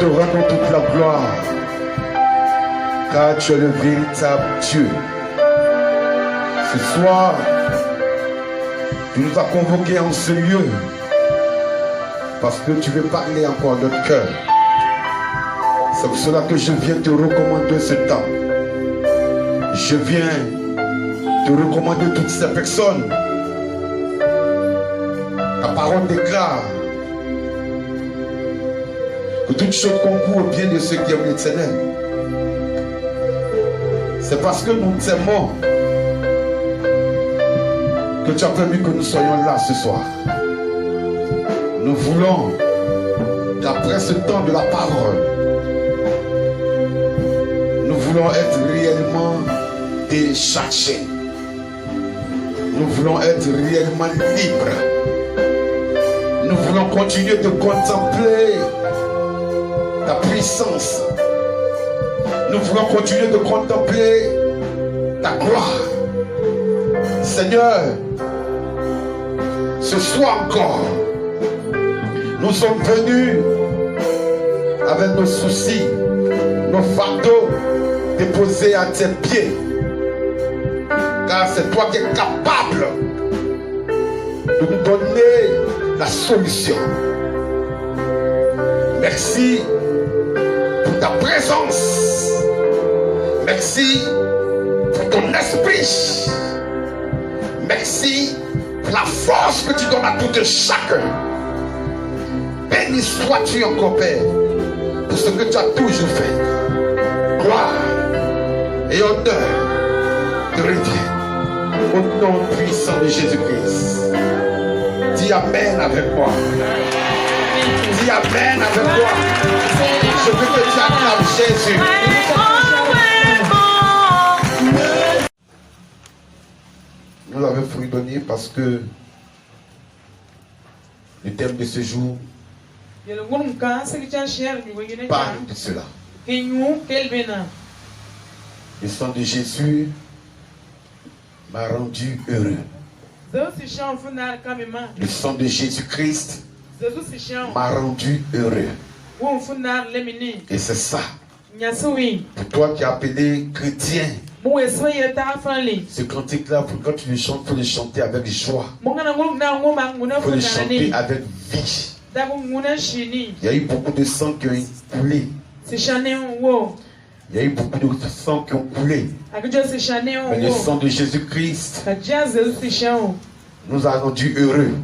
te rendons toute la gloire, car tu es le véritable Dieu. Ce soir, tu nous as convoqués en ce lieu, parce que tu veux parler encore à notre cœur. C'est pour cela que je viens te recommander ce temps. Je viens te recommander toutes ces personnes. La parole déclare que toutes choses concourent au bien de ceux qui aiment l'Éternel. C'est parce que nous t'aimons que tu as permis que nous soyons là ce soir. Nous voulons, d'après ce temps de la parole, nous voulons être réellement déchargés. Nous voulons être réellement libres. Nous voulons continuer de contempler ta puissance. Nous voulons continuer de contempler ta gloire. Seigneur, ce soir encore, nous sommes venus avec nos soucis, nos fardeaux déposés à tes pieds. Car c'est toi qui es capable de nous donner la solution. Merci pour ta présence. Merci pour ton esprit. Merci pour la force que tu donnes à tout chacun. Béni sois-tu encore, Père, pour ce que tu as toujours fait. Gloire et honneur te reviennent. Au nom puissant de Jésus-Christ. Dis Amen avec moi. Dis Amen avec moi. Je veux que tu acclames Jésus. Nous avons fredonné parce que le thème de ce jour parle de cela. Le sang de Jésus m'a rendu heureux. Le sang de Jésus-Christ m'a rendu heureux. Et c'est ça. Pour toi qui es appelé chrétien, ce cantique-là, quand tu le chantes, il faut le chanter avec joie. Il faut le chanter avec vie. Il y a eu beaucoup de sang qui ont coulé. Il y a eu beaucoup de sang qui ont coulé. Mais le sang de Jésus-Christ nous a rendus heureux.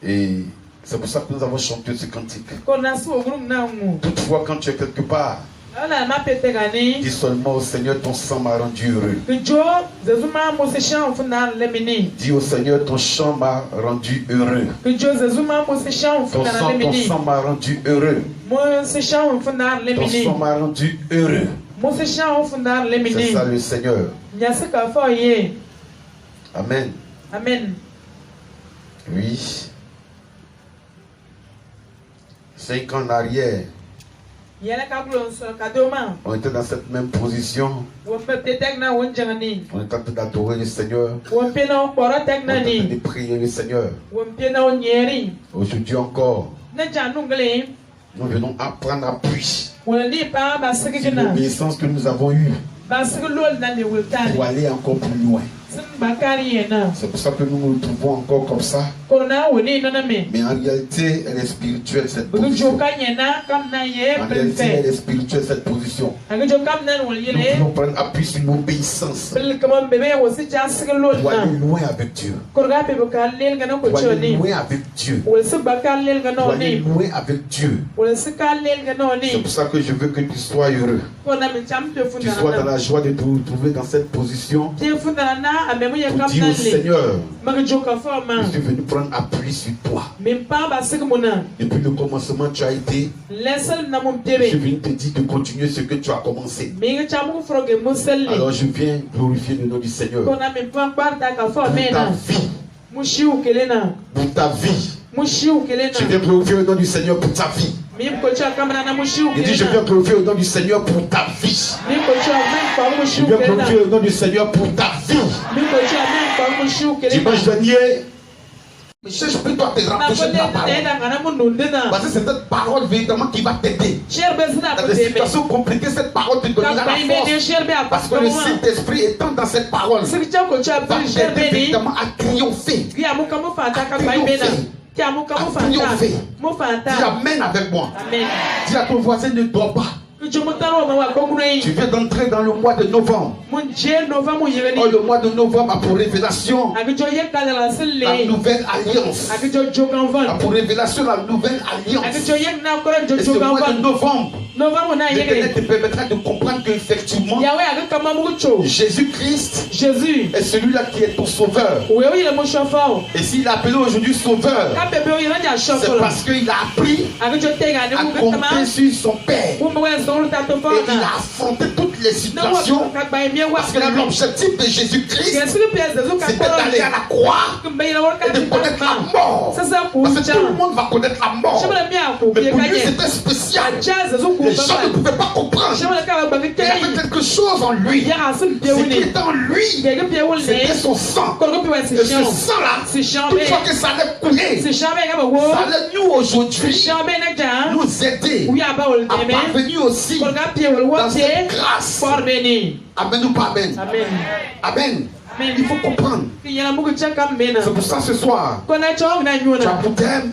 Et c'est pour ça que nous avons chanté ce cantique. Toutefois, quand tu es quelque part, dis seulement au Seigneur, ton sang m'a rendu heureux. Dis au Seigneur, ton chant m'a rendu heureux. Ton sang m'a rendu heureux. Ton sang m'a rendu heureux. C'est ça le Seigneur. Amen. Amen. Oui. 5 ans en arrière, on était dans cette même position. On était en train d'adorer le Seigneur. On était en train de prier le Seigneur. Aujourd'hui encore, nous venons apprendre à prier. C'est l'obéissance que nous avons eue pour aller encore plus loin. C'est pour ça que nous nous retrouvons encore comme ça. Mais en réalité, elle est spirituelle cette position. En réalité, elle est spirituelle cette position. Nous voulons prendre appui sur l'obéissance pour aller loin avec Dieu. Pour aller loin avec Dieu. Pour aller loin avec Dieu. C'est pour ça que je veux que tu sois heureux. Tu sois dans la joie de te retrouver dans cette position. Pour dire au Seigneur, je suis venu prendre appui sur toi. Depuis le commencement, tu as été. Je suis venu te dire de continuer ce que tu as commencé. Alors je viens glorifier le nom du Seigneur. Pour ta vie. Pour ta vie. Je viens glorifier le nom du Seigneur pour ta vie. Il dit, je viens glorifier le nom du Seigneur pour ta vie. Je viens glorifier le nom du Seigneur pour ta vie. Dimanche dernier, Mais cherche plutôt à te rapprocher de la parole. Parce que c'est cette parole véritablement qui va t'aider. Dans des situations compliquées, cette parole te donnera la force. Parce que le Saint-Esprit étant dans cette parole, va t'aider véritablement à triompher. Dis amen avec moi. Dis à ton voisin, ne dors pas. Tu viens d'entrer dans le mois de novembre. Oh, le mois de novembre a pour révélation la nouvelle alliance. A pour révélation la nouvelle alliance. Et ce mois de novembre, l'Éternel te permettra de comprendre qu'effectivement, Jésus-Christ est celui-là qui est ton sauveur. Et s'il a appelé aujourd'hui sauveur, c'est parce qu'il a appris à compter sur son Père. Et il a affronté toutes les situations. Parce que l'objectif de Jésus-Christ, c'était d'aller à la croix et de connaître la mort. Parce que tout le monde va connaître la mort. Mais pour lui, c'était spécial. Les gens ne pouvaient pas comprendre. Il y avait quelque chose en lui. Ce qui était en lui, c'était son sang. Et ce sang-là, une fois que ça allait couler, ça allait nous aujourd'hui nous aider à parvenir aussi dans cette grâce. Amen ou pas amen? Amen. Il faut comprendre. C'est pour ça ce soir, tu as pour thème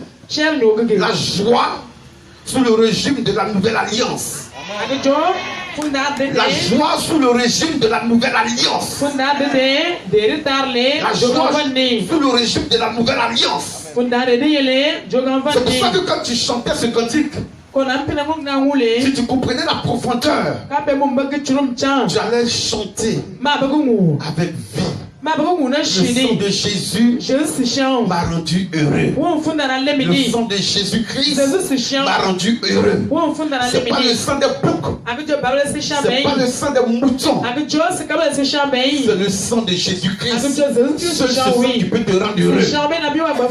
la joie sous le régime de la nouvelle alliance. La joie sous le régime de la nouvelle alliance. La joie sous le régime de la nouvelle alliance. C'est pour ça que quand tu chantais ce cantique, si tu comprenais la profondeur, tu allais chanter avec vie. Le sang de Jésus m'a rendu heureux. Le sang de Jésus-Christ m'a rendu heureux. C'est pas le sang des boucs. C'est pas le sang des moutons. C'est le sang de Jésus-Christ. Seul ce sang qui peut te rendre heureux.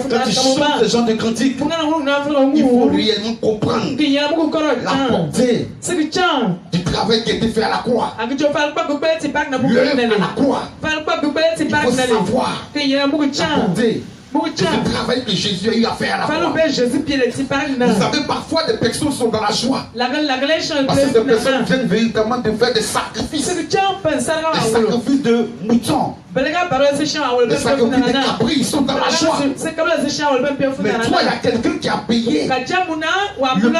Quand tu chantes ce genre de cantique, il faut réellement comprendre la portée du travail qui a été fait à la croix. L'œuvre à la croix. Il faut savoir apporter le travail que Jésus a eu à faire à la croix. Vous savez, parfois des personnes sont dans la joie. Parce que des personnes viennent véritablement de faire des sacrifices. Des sacrifices de moutons. Les sacrifices des cabris, ils sont dans la joie. Mais toi, il y a quelqu'un qui a payé le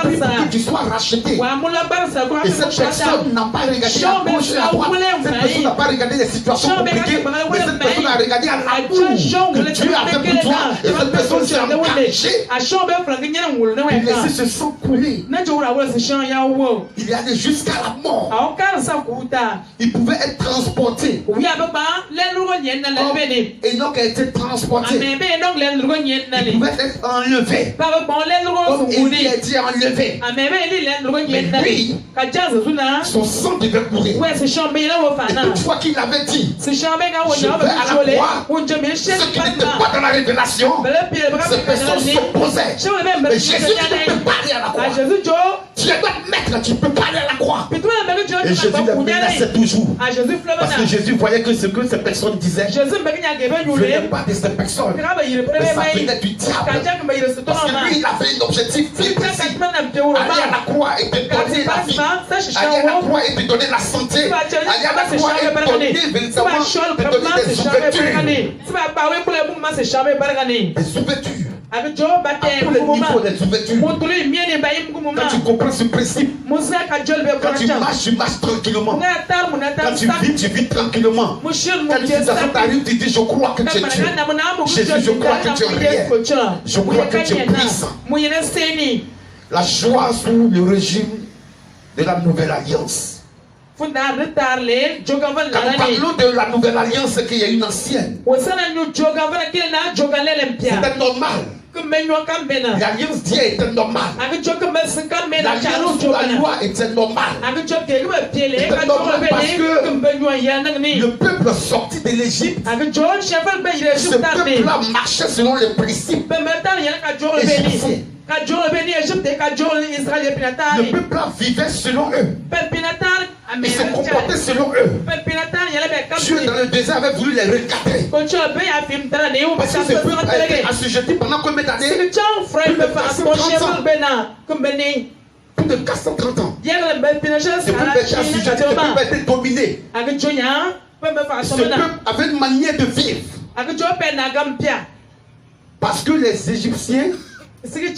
prix pour que tu sois racheté. Et cette personne n'a pas regardé à gauche et à droite. Cette personne n'a pas regardé les situations compliquées. Mais cette personne a regardé à l'amour que Dieu a fait pour toi. Et cette personne s'est engagée. Il laissait ce sang couler. Il est allé jusqu'à la mort. Il pouvait être transporté. Enoch a été transporté. Il pouvait être enlevé. Comme Élie a été enlevé. Mais lui, son sang devait courir. Et toutefois qu'il avait dit, je vais à la croix. Ceux qui n'étaient pas dans la révélation, ces personnes s'opposaient. Mais Jésus, tu ne peux pas aller à la croix. Tu es notre maître, tu ne peux pas aller à la croix. Et Jésus les menaçait toujours. Parce que Jésus voyait que ce que ces personnes disaient ne venait pas de ces personnes, mais ça venait du diable. Parce que lui, il avait un objectif bien précis. Aller à la croix et te donner la vie. Aller à la croix et te donner la santé. Aller à la croix et te donner véritablement des ouvertures. Des ouvertures. À tous les niveaux des ouvertures. Quand tu comprends ce principe, quand tu marches tranquillement. Quand tu vis tranquillement. Quand une situation t'arrive, tu dis je crois que tu es Dieu. Jésus, je crois que tu es réel. Je crois que tu es puissant. La joie sous le régime de la nouvelle alliance. Quand nous parlons de la nouvelle alliance, c'est qu'il y a une ancienne. C'était normal. L'alliance d'hier était normale. L'alliance sous la loi était normale. C'était normal parce que le peuple sorti de l'Égypte, ce peuple-là marchait selon les principes égyptiens. Le peuple vivait selon eux. Ils se comportaient selon eux. Dieu dans le désert avait voulu les recadrer. Parce que ce peuple a été assujetti pendant combien d'années? Plus de 430 ans. Ce peuple a été assujetti, ce peuple a été dominé. Ce peuple avait une manière de vivre. Parce que les Égyptiens lui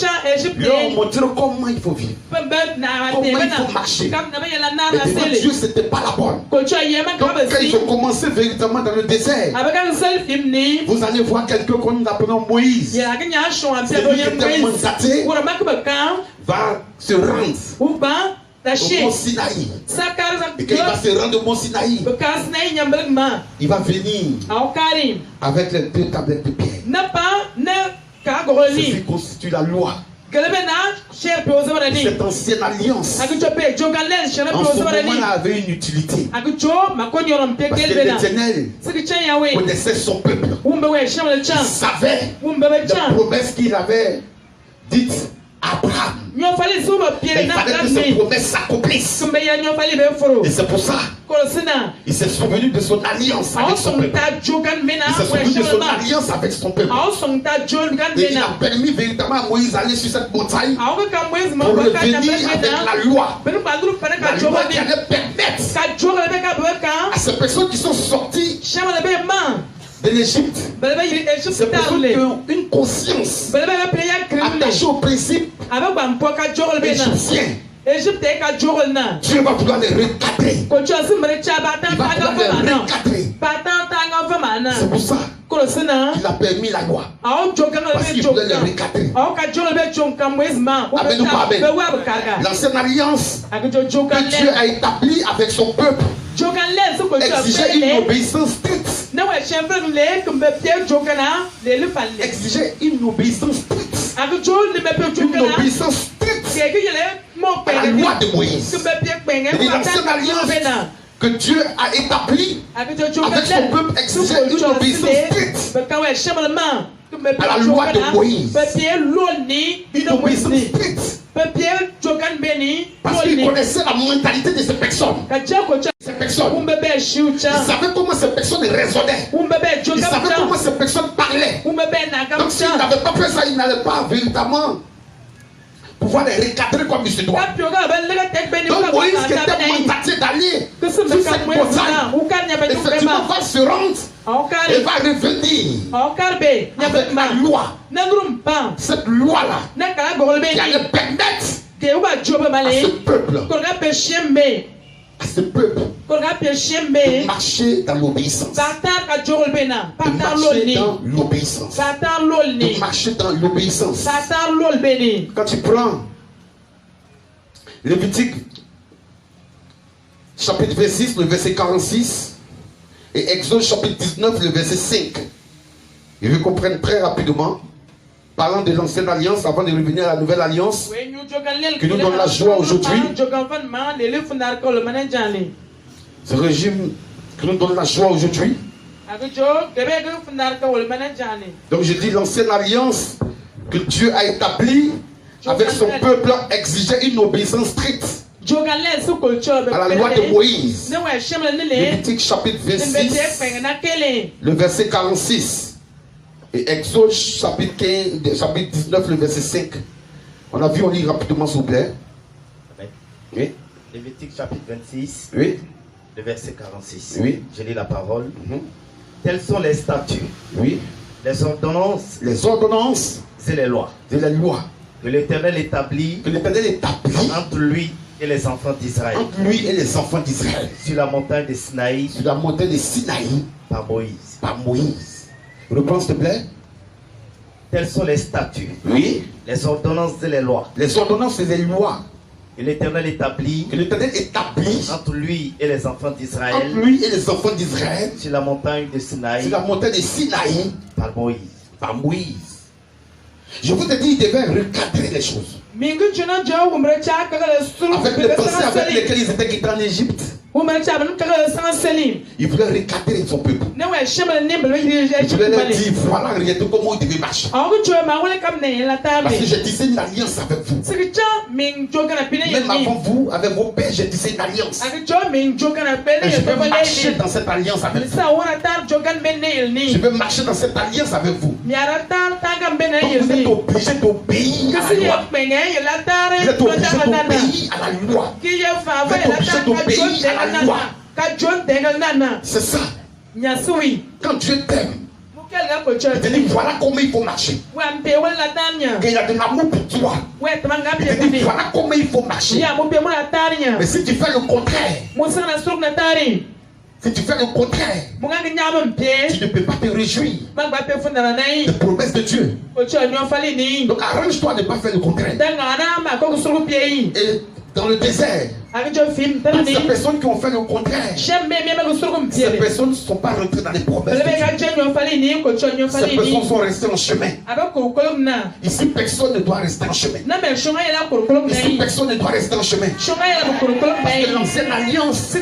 ont montré comment il faut vivre, comment il faut marcher. Et Dieu, c'était pas la bonne. Donc quand ils ont commencé véritablement dans le désert, vous allez voir quelqu'un que nous appelons Moïse. Celui qui était mandaté va se rendre au mont Sinaï. Et quand il va se rendre au mont Sinaï, il va venir avec les 2 tablettes de pierre. Ceci constitue la loi. Cette ancienne alliance, en ce moment-là, avait une utilité. Parce que l'Éternel connaissait son peuple. Il savait la promesse qu'il avait dite à Abraham. Il fallait que ces promesses s'accomplissent. Et c'est pour ça il s'est souvenu de son alliance avec son peuple. Il s'est souvenu de son alliance avec son peuple. Et il a permis véritablement à Moïse d'aller sur cette montagne pour revenir avec la loi. La loi qui allait permettre à ces personnes qui sont sorties de l'Égypte, ces personnes qui ont une conscience attachée au principe égyptien, Dieu va pouvoir les recadrer. Il va pouvoir les recadrer. C'est pour ça qu'il a permis la loi. Parce qu'il voulait les recadrer. Amen ou pas amen. L'ancienne alliance que Dieu a établie avec son peuple exigeait une obéissance stricte. Exigeait une obéissance stricte. Une obéissance stricte à la loi de Moïse. Et l'ancienne alliance que Dieu a établie avec son peuple exigeait une obéissance stricte à la loi de Moïse. Une obéissance stricte. Parce qu'il connaissait la mentalité de ces personnes. Ces personnes. Il savait comment ces personnes raisonnaient. Il savait comment ces personnes parlaient. Donc s'il n'avait pas fait ça, il n'allait pas véritablement pouvoir les recadrer comme il se doit. Donc Moïse qui était mandaté d'aller sur cette montagne, effectivement va se rendre et va revenir avec la loi. Cette loi-là qui allait permettre à ce peuple de marcher dans l'obéissance. De marcher dans l'obéissance. Quand tu prends Lévitique chapitre 26, le verset 46, et Exode chapitre 19, le verset 5, et vous comprenez très rapidement, parlant de l'ancienne alliance avant de revenir à la nouvelle alliance, qui nous donne la joie aujourd'hui. Ce régime qui nous donne la joie aujourd'hui. Donc je dis l'ancienne alliance que Dieu a établie avec son peuple exigeait une obéissance stricte à la loi de Moïse. Lévitique chapitre 26, le verset 46. Et Exode chapitre 15, chapitre 19, le verset 5. On a vu, on lit rapidement s'il vous plaît. Oui. Lévitique chapitre 26. Oui. Le verset 46. Oui. Je lis la parole. Tels sont les statuts. Oui. Les ordonnances. Les ordonnances. C'est les lois. C'est les lois. Que l'Éternel établit. Que l'Éternel établit. Entre lui et les enfants d'Israël. Entre lui et les enfants d'Israël. Sur la montagne de Sinaï. Sur la montagne de Sinaï. Par Moïse. Par Moïse. Reprends s'il te plaît. Tels sont les statuts. Oui. Les ordonnances et les lois. Les ordonnances et les lois. Que l'Éternel établit. Que l'Éternel établit. Entre lui et les enfants d'Israël. Entre lui et les enfants d'Israël. Sur la montagne de Sinaï. Sur la montagne de Sinaï. Par Moïse. Par Moïse. Je vous ai dit, il devait recadrer les choses. Avec les pensées avec lesquelles ils étaient quittés en Égypte. Il voulait recadrer son peuple. Il voulait leur dire, voilà, regardez comment il devait marcher. Parce que j'ai tissé une alliance avec vous. Même avant vous, avec vos pères, j'ai tissé une alliance. Et je vais marcher dans cette alliance avec vous. Je vais marcher dans cette alliance avec vous. Donc vous êtes obligés d'obéir à la loi. Vous êtes obligés d'obéir à la loi. Vous êtes obligés d'obéir à la loi. C'est ça. Quand Dieu t'aime, il te dit voilà comment il faut marcher. Qu'il y a de l'amour pour toi. Il te dit voilà comment il faut marcher. Mais si tu fais le contraire, si tu fais le contraire, tu ne peux pas te réjouir des promesses de Dieu. Donc arrange-toi de ne pas faire le contraire. Et dans le désert, toutes ces personnes qui ont fait le contraire, ces personnes ne sont pas rentrées dans les promesses de Dieu. Ces personnes sont restées en chemin. Ici, personne ne doit rester en chemin. Ici, personne ne doit rester en chemin. Parce que l'ancienne alliance,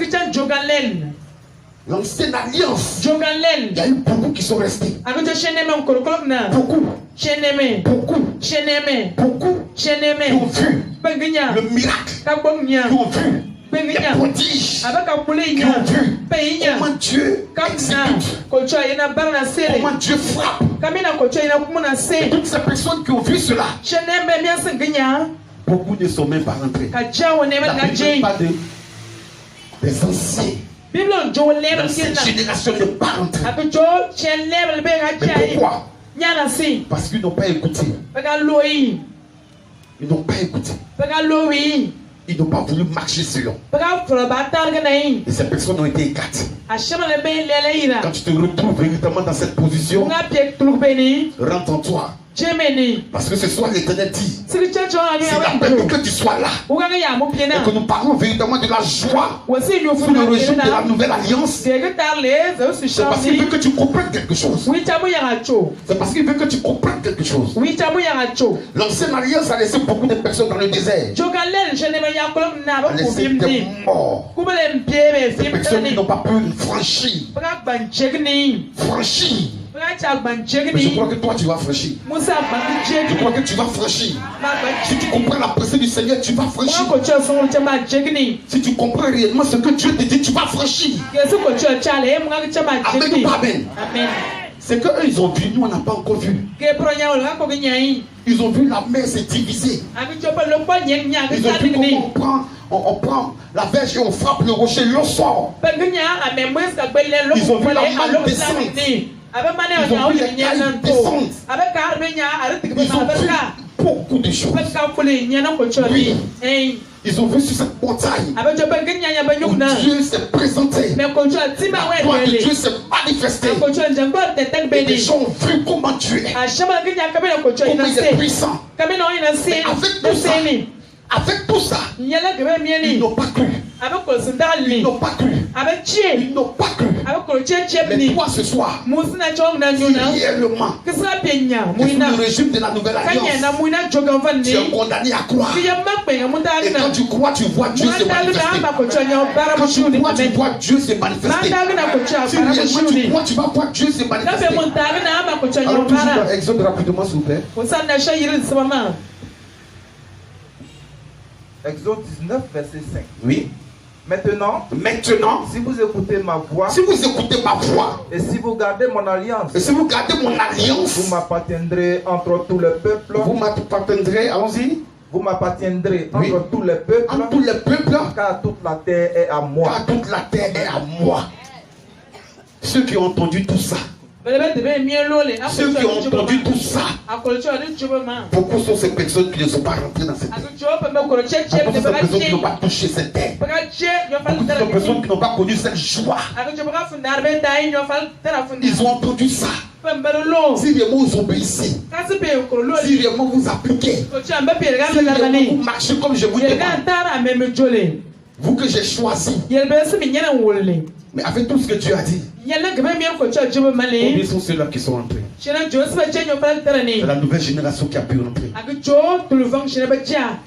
il y a eu beaucoup qui sont restés. Beaucoup qui ont vu le miracle, qui ont vu les prodiges, qui ont vu comment Dieu exécute, comment Dieu frappe. Et toutes ces personnes qui ont vu cela, beaucoup ne sont même pas rentrés. Même pas des anciens. Dans cette génération ne pas rentrés. Mais pourquoi? Parce qu'ils n'ont pas écouté. Ils n'ont pas écouté. Ils n'ont pas voulu marcher selon. Et ces personnes ont été écartées. Quand tu te retrouves véritablement dans cette position, rentre en toi. Parce que ce soir l'Éternel dit, c'est la peine que tu sois là et que nous parlons véritablement de la joie sous le régime de la nouvelle alliance. C'est parce qu'il veut que tu comprennes quelque chose. C'est parce qu'il veut que tu comprennes quelque chose. L'ancienne alliance a laissé beaucoup de personnes dans le désert. A laissé des morts, des personnes qui n'ont pas pu franchir. Mais je crois que toi tu vas franchir. Je crois que tu vas franchir. Si tu comprends la pensée du Seigneur, tu vas franchir. Si tu comprends réellement ce que Dieu te dit, tu vas franchir. Amen ou pas amen? C'est qu'eux ils ont vu, nous on n'a pas encore vu. Ils ont vu la mer se diviser. Ils ont vu comment on prend la verge et on frappe le rocher, l'eau sort. Ils ont vu la manne descendre. Ils ont vu les cailles descendre. Ils ont vu beaucoup de choses. Oui. Ils ont vu sur cette montagne où Dieu s'est présenté. La gloire de Dieu s'est manifestée. Et les gens ont vu comment Dieu est. Comment il est puissant. Mais avec tout ça, ils n'ont pas cru. Ils n'ont pas cru. Ils n'ont pas cru. Mais toi ce soir, réellement, sous le régime de la nouvelle alliance, tu es condamné à croire. Et quand tu crois, tu vois Dieu se manifester. Quand tu crois, tu vois Dieu se manifester. Si réellement tu crois, tu vas voir Dieu se manifester. Alors toujours dans Exode rapidement s'il vous plaît. Exode 19, verset 5. Oui. Maintenant, si vous écoutez ma voix, et si vous gardez mon alliance, vous m'appartiendrez entre tous les peuples. Vous m'appartiendrez, allons-y. Vous m'appartiendrez entre tous les peuples, car toute la terre est à moi. Ceux qui ont entendu tout ça. Ceux qui ont entendu tout ça, beaucoup sont ces personnes qui ne sont pas rentrées dans cette terre. Beaucoup sont ces personnes qui n'ont pas touché cette terre. Beaucoup sont ces personnes qui n'ont pas connu cette joie. Ils ont entendu ça. Si réellement vous obéissez, si réellement vous appliquez, si réellement vous marchez comme je vous demande, vous que j'ai choisi, mais avec tout ce que Dieu a dit, combien sont ceux-là qui sont rentrés? C'est la nouvelle génération qui a pu rentrer.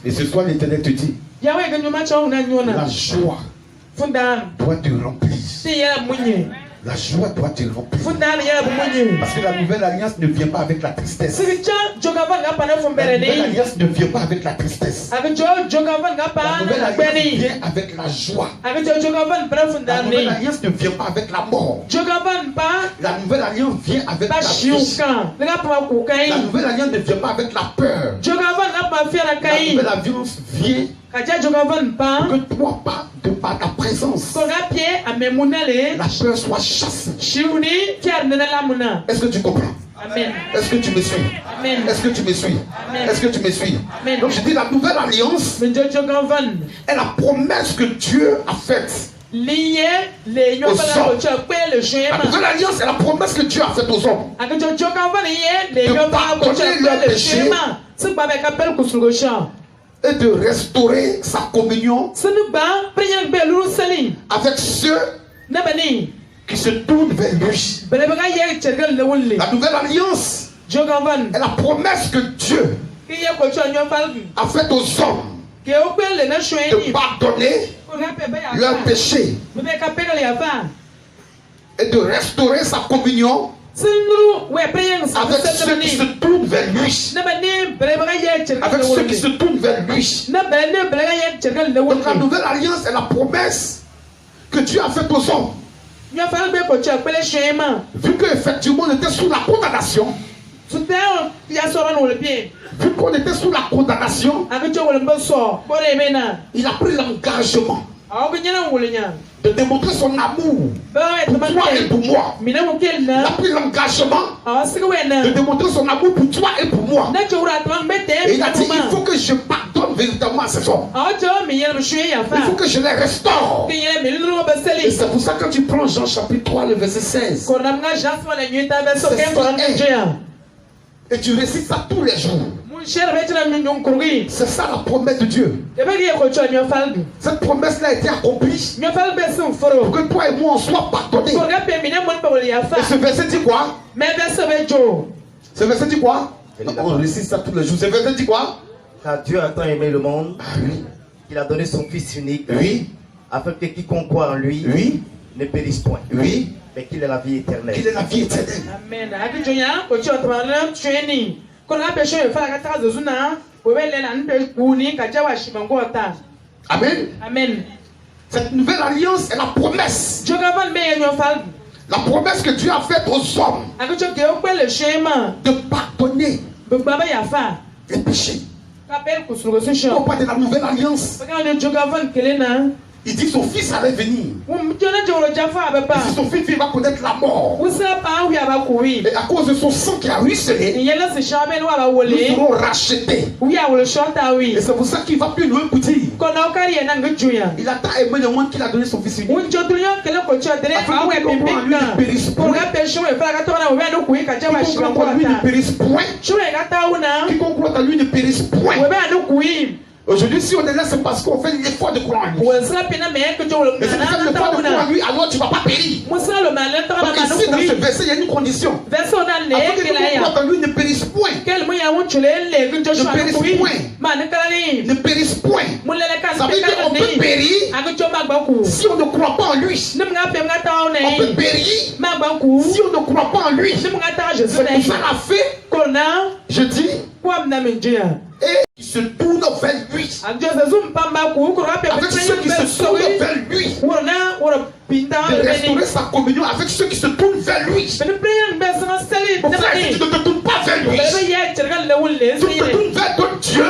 Et ce soir l'Éternel te dit, la joie doit te remplir. La joie doit te remplir. Parce que la nouvelle alliance ne vient pas avec la tristesse. La nouvelle alliance ne vient pas avec la tristesse. La nouvelle alliance vient avec la joie. La nouvelle alliance ne vient pas avec la mort. La nouvelle alliance vient avec la vie. La nouvelle alliance ne vient pas avec la peur. La nouvelle alliance vient que toi, de par ta présence, la peur soit chassée. Est-ce que tu comprends? Amen. Est-ce que tu me suis? Amen. Est-ce que tu me suis? Amen. Est-ce que tu me suis? Amen. Donc je dis, la nouvelle alliance est la promesse que Dieu a faite aux hommes. La nouvelle alliance est la promesse que Dieu a faite aux hommes de pardonner leurs péchés et de restaurer sa communion avec ceux qui se tournent vers lui. La nouvelle alliance est la promesse que Dieu a faite aux hommes de pardonner leurs péchés et de restaurer sa communion avec ceux qui se tournent vers lui. Avec ceux qui se tournent vers lui. Donc la nouvelle alliance est la promesse que Dieu a faite aux hommes. Vu qu'effectivement on était sous la condamnation. Vu qu'on était sous la condamnation, il a pris l'engagement de démontrer son amour pour toi et pour moi. Il a pris l'engagement de démontrer son amour pour toi et pour moi. Et il a dit, il faut que je pardonne véritablement à ces hommes. Il faut que je les restaure. Et c'est pour ça que quand tu prends Jean chapitre 3, le verset 16, et tu récites ça tous les jours. C'est ça la promesse de Dieu. Cette promesse-là a été accomplie pour que toi et moi on soit pardonnés. Et ce verset dit quoi? Ce verset dit quoi? On récite ça tous les jours. Ce verset dit quoi? Car Dieu a tant aimé le monde, oui, qu'il a donné son Fils unique, oui, afin que quiconque croit en lui, oui, ne périsse point, oui, mais qu'il ait la vie éternelle. Qu'il ait la vie éternelle. Amen. Amen. Cette nouvelle alliance est la promesse. La promesse que Dieu a faite aux hommes de pardonner les péchés. Au pas de la nouvelle alliance, il dit son fils allait venir. Il dit son fils il va connaître la mort. Et à cause de son sang qui a ruisselé, nous serons rachetés. Et c'est pour ça qu'il va plus loin pour dire. Il a tant aimé le monde qu'il a donné son fils unique. Afin que quiconque croit en lui ne périsse point. Quiconque croit en lui ne périsse point. Quiconque croit en lui ne périsse point. Aujourd'hui, si on est là, c'est parce qu'on fait l'effort de croire en lui. Mais si tu fais l'effort de croire en lui, alors tu ne vas pas périr. Donc ici, dans ce verset, il y a une condition. Afin que quiconque croit en lui ne périsse point. Ne périsse point. Ne périsse point. Ça veut dire qu'on peut périr si on ne croit pas en lui. On peut périr si on ne croit pas en lui. C'est pour ça la fait, je dis, et qui se tourne vers lui. Avec ceux qui se tournent vers lui. De restaurer sa communion avec ceux qui se tournent vers lui. Mon frère, si tu ne te tournes pas vers lui, tu te tournes vers ton Dieu,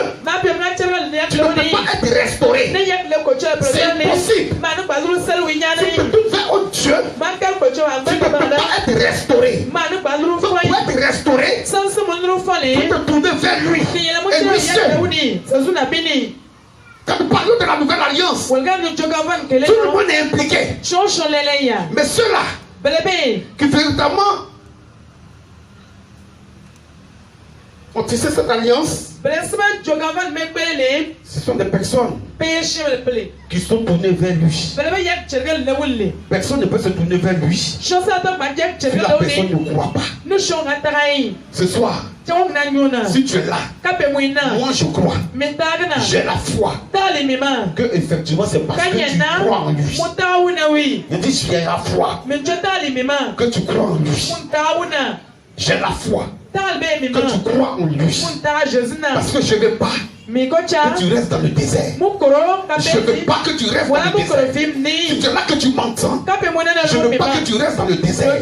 tu ne peux pas être restauré. C'est impossible. Si tu te tournes vers Dieu, tu ne peux pas être restauré. Pour être restauré, tu te tourner vers lui. Et lui seul. Quand nous parlons de la nouvelle alliance, tout le monde est impliqué. Mais ceux-là qui véritablement ont tissé cette alliance, ce sont des personnes qui sont tournées vers lui. Personne ne peut se tourner vers lui si la personne ne croit pas. Ce soir, Si tu es là, moi je crois. J'ai la foi. Que effectivement c'est parce que tu crois en lui. Il dit j'ai la foi. Que tu crois en lui. J'ai la foi. Que tu crois en lui. Parce que je ne veux pas que tu restes dans le désert. Je ne veux pas que tu restes dans le désert. Si tu es là que tu m'entends, je ne veux pas que tu restes dans le désert.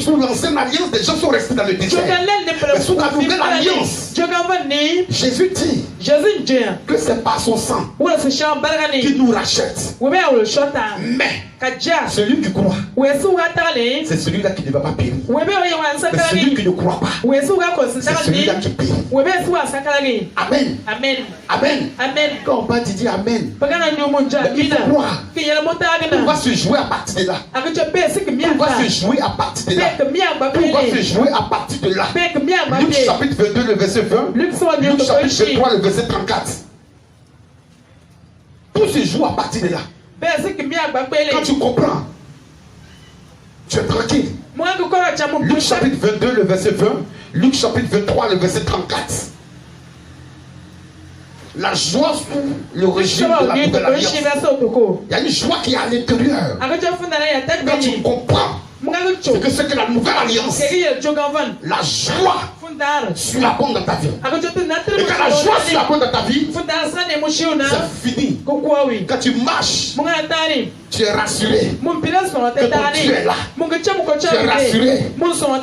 Sous l'ancienne alliance, des gens sont restés dans le désert. Mais sous la nouvelle alliance, Jésus dit que c'est par son sang qu'il nous rachète. Mais celui qui croit, c'est celui-là qui ne va pas périr. Mais celui qui ne croit pas, c'est celui-là qui périt. Amen. Amen. Amen. Amen. Quand on parle, tu dis Amen. Il faut croire. Tout va se jouer à partir de là. Tout va se jouer à partir de là. Tout va se jouer à partir de là. Luc chapitre 22, le verset 20. Luc chapitre 23, le verset 34. Tout se joue à partir de là. Quand tu comprends, tu es tranquille. Luc chapitre 22, le verset 20. Luc chapitre 23, le verset 34. La joie sous le régime de la nouvelle alliance. Il y a une joie qui est à l'intérieur. Quand tu comprends ce que la nouvelle alliance, la joie surabonde dans ta vie. Et quand la joie surabonde dans ta vie, c'est fini. Quand tu marches, tu es rassuré que ton Dieu est là. Tu es rassuré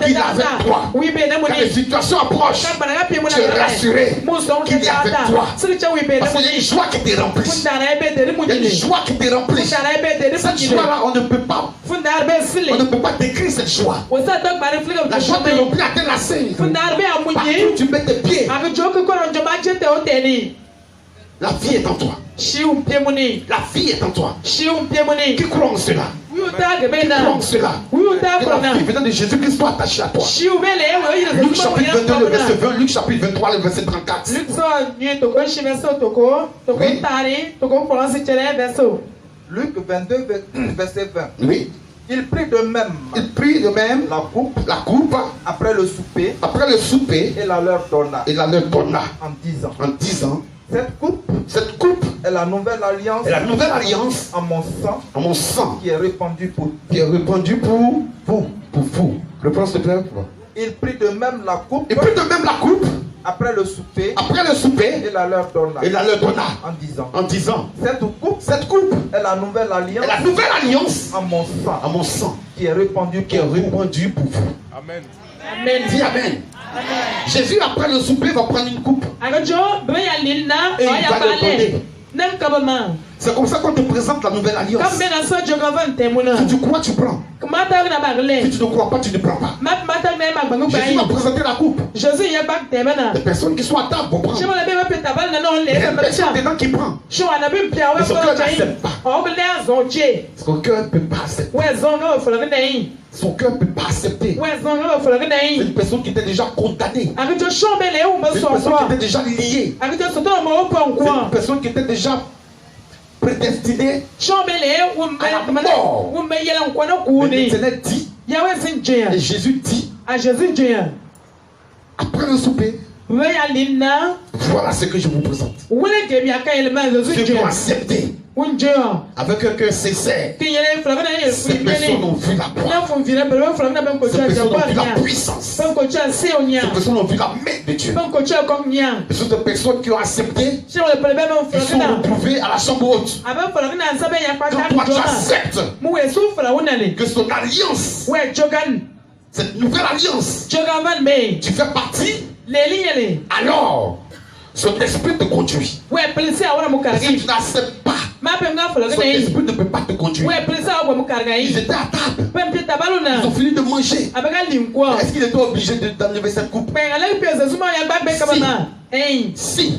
qu'il est avec toi. Quand les situations approchent, tu es rassuré qu'il est avec toi. Parce qu'il y a une joie qui te remplit. Il y a une joie qui te remplit. Cette joie-là, on ne peut pas décrire cette joie. La joie te remplit à tel assez. Partout tu mets tes pieds. La vie est en toi. La vie est en toi. Qui croit en cela? Qui croit en cela? Que la vie venant de Jésus-Christ soit attachée à toi. Luc chapitre 22, le verset 20. Luc chapitre 23, le verset 34. Luc 22, verset 20. Oui. Il prit de même la coupe après le souper et la leur donna. En disant cette coupe est la nouvelle alliance en mon sang qui est répandu pour vous. Reprends s'il te plaît. Il prit de même la coupe après le souper et la leur donna. En disant cette coupe est la nouvelle alliance en mon sang qui est répandu pour vous. Amen. Amen. Dis Amen. Jésus après le souper va prendre une coupe et il va le donner. C'est comme ça qu'on te présente la nouvelle alliance. Si tu crois, tu prends. Si tu ne crois pas, tu ne prends pas. Jésus va présenter la coupe. Les personnes qui sont à table vont prendre. Il y a une personne dedans qui prend. Mais son cœur n'accepte pas. Son cœur ne peut pas accepter. Son cœur ne peut pas accepter. C'est une personne qui était déjà condamnée. C'est une personne qui était déjà liée. C'est une personne qui était déjà prédestiné à la mort. Mais l'Éternel dit, et Jésus dit, après le souper, voilà ce que je vous présente. Ceux qui ont accepté avec un cœur sincère, ces personnes ont vu la gloire. Ces personnes ont vu la puissance. Ces personnes ont vu la main de Dieu. Ce sont des personnes qui ont accepté, qui sont retrouvées à la chambre haute. Quand toi tu acceptes que son alliance, cette nouvelle alliance, tu fais partie, alors son esprit te conduit. Et si tu n'acceptes pas, son esprit ne peut pas te conduire. Ils étaient à table. Ils ont fini de manger. Est-ce qu'il était obligé d'enlever cette coupe? Si.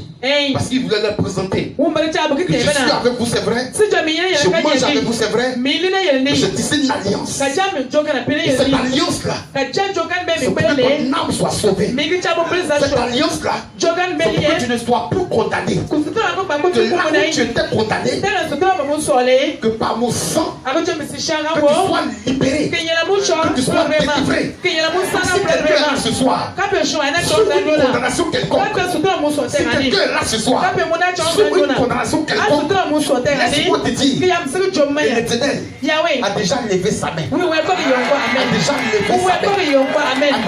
Parce qu'il voulait leur présenter. Je suis avec vous, c'est vrai. Je mange avec vous, c'est vrai. Mais je tisse une alliance. Et cette alliance-là, c'est pour que ton âme soit sauvée. Cette alliance-là, c'est pour que tu ne sois plus condamné. Que là où tu étais condamné, que par mon sang, que tu sois libéré, que tu sois délivré. Si quelqu'un est là ce soir, sous une condamnation quelconque, si quelqu'un est là ce soir, sous une condamnation quelconque, laisse-moi te dire, l'Éternel a déjà levé sa main. A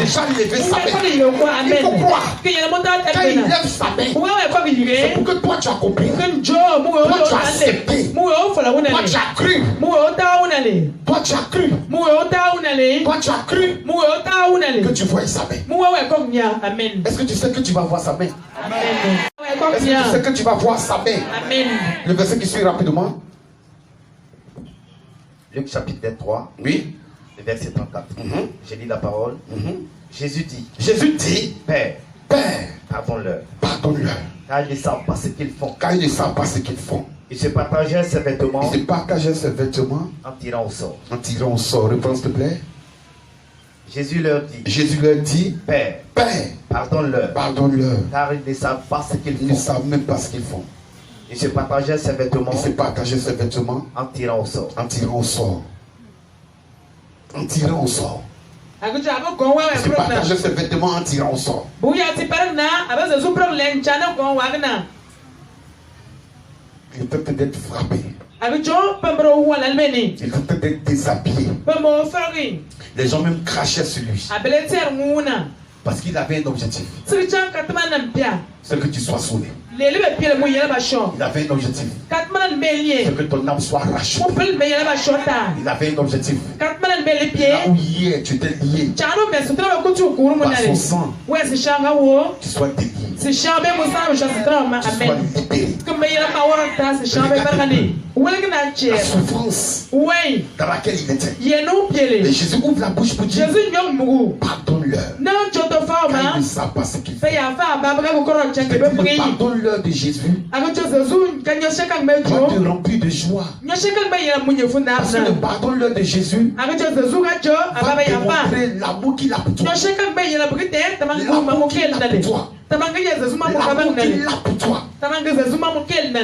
déjà levé sa main. Il faut croire. Quand il lève sa main, c'est pour que toi tu accomplis. Toi tu as accepté. Toi tu as cru. Toi tu as cru. Toi tu as cru que tu vois sa main. Est-ce que tu sais que tu vas voir sa main? Est-ce que tu sais que tu vas voir sa main? Le verset qui suit rapidement. Luc chapitre 23. Oui. Le verset 34. J'ai lu la parole. Jésus dit, Père, pardonne-leur. Pardonne-leur. Car ils ne savent pas ce qu'ils font. Car ils ne savent pas ce qu'ils font. Ils se partagèrent ses vêtements. Ils se partagèrent ses vêtements. En tirant au sort. En tirant au sort. Reprends s'il te plaît. Jésus leur dit, Père, pardonne-leur. Pardonne-leur. Car ils ne savent pas ce qu'ils font. Ils ne savent même pas ce qu'ils font. Ils se partagèrent ses vêtements. Ils se partagèrent ses vêtements. En tirant au sort. En tirant au sort. En tirant au sort. Il se partageait ses vêtements en tirant au sort. Il peut être frappé. Il peut être déshabillé. Les gens même crachaient sur lui. Parce qu'il avait un objectif. C'est que tu sois sauvé. Il avait un objectif. C'est que ton âme soit rachetée. Il avait un objectif. Là où hier tu étais lié par son sang, tu sois délié. Tu sois libéré. La souffrance dans laquelle il était. Et Jésus ouvre la bouche pour dire, pardonne-leur. Car ils ne savent pas ce qu'ils font. Pardonne-leur de Jésus. Doit te remplir de joie. Parce que le pardonne-leur de Jésus va démontrer l'amour qu'il a pour toi. L'amour qu'il a pour toi. L'amour qu'il a pour toi.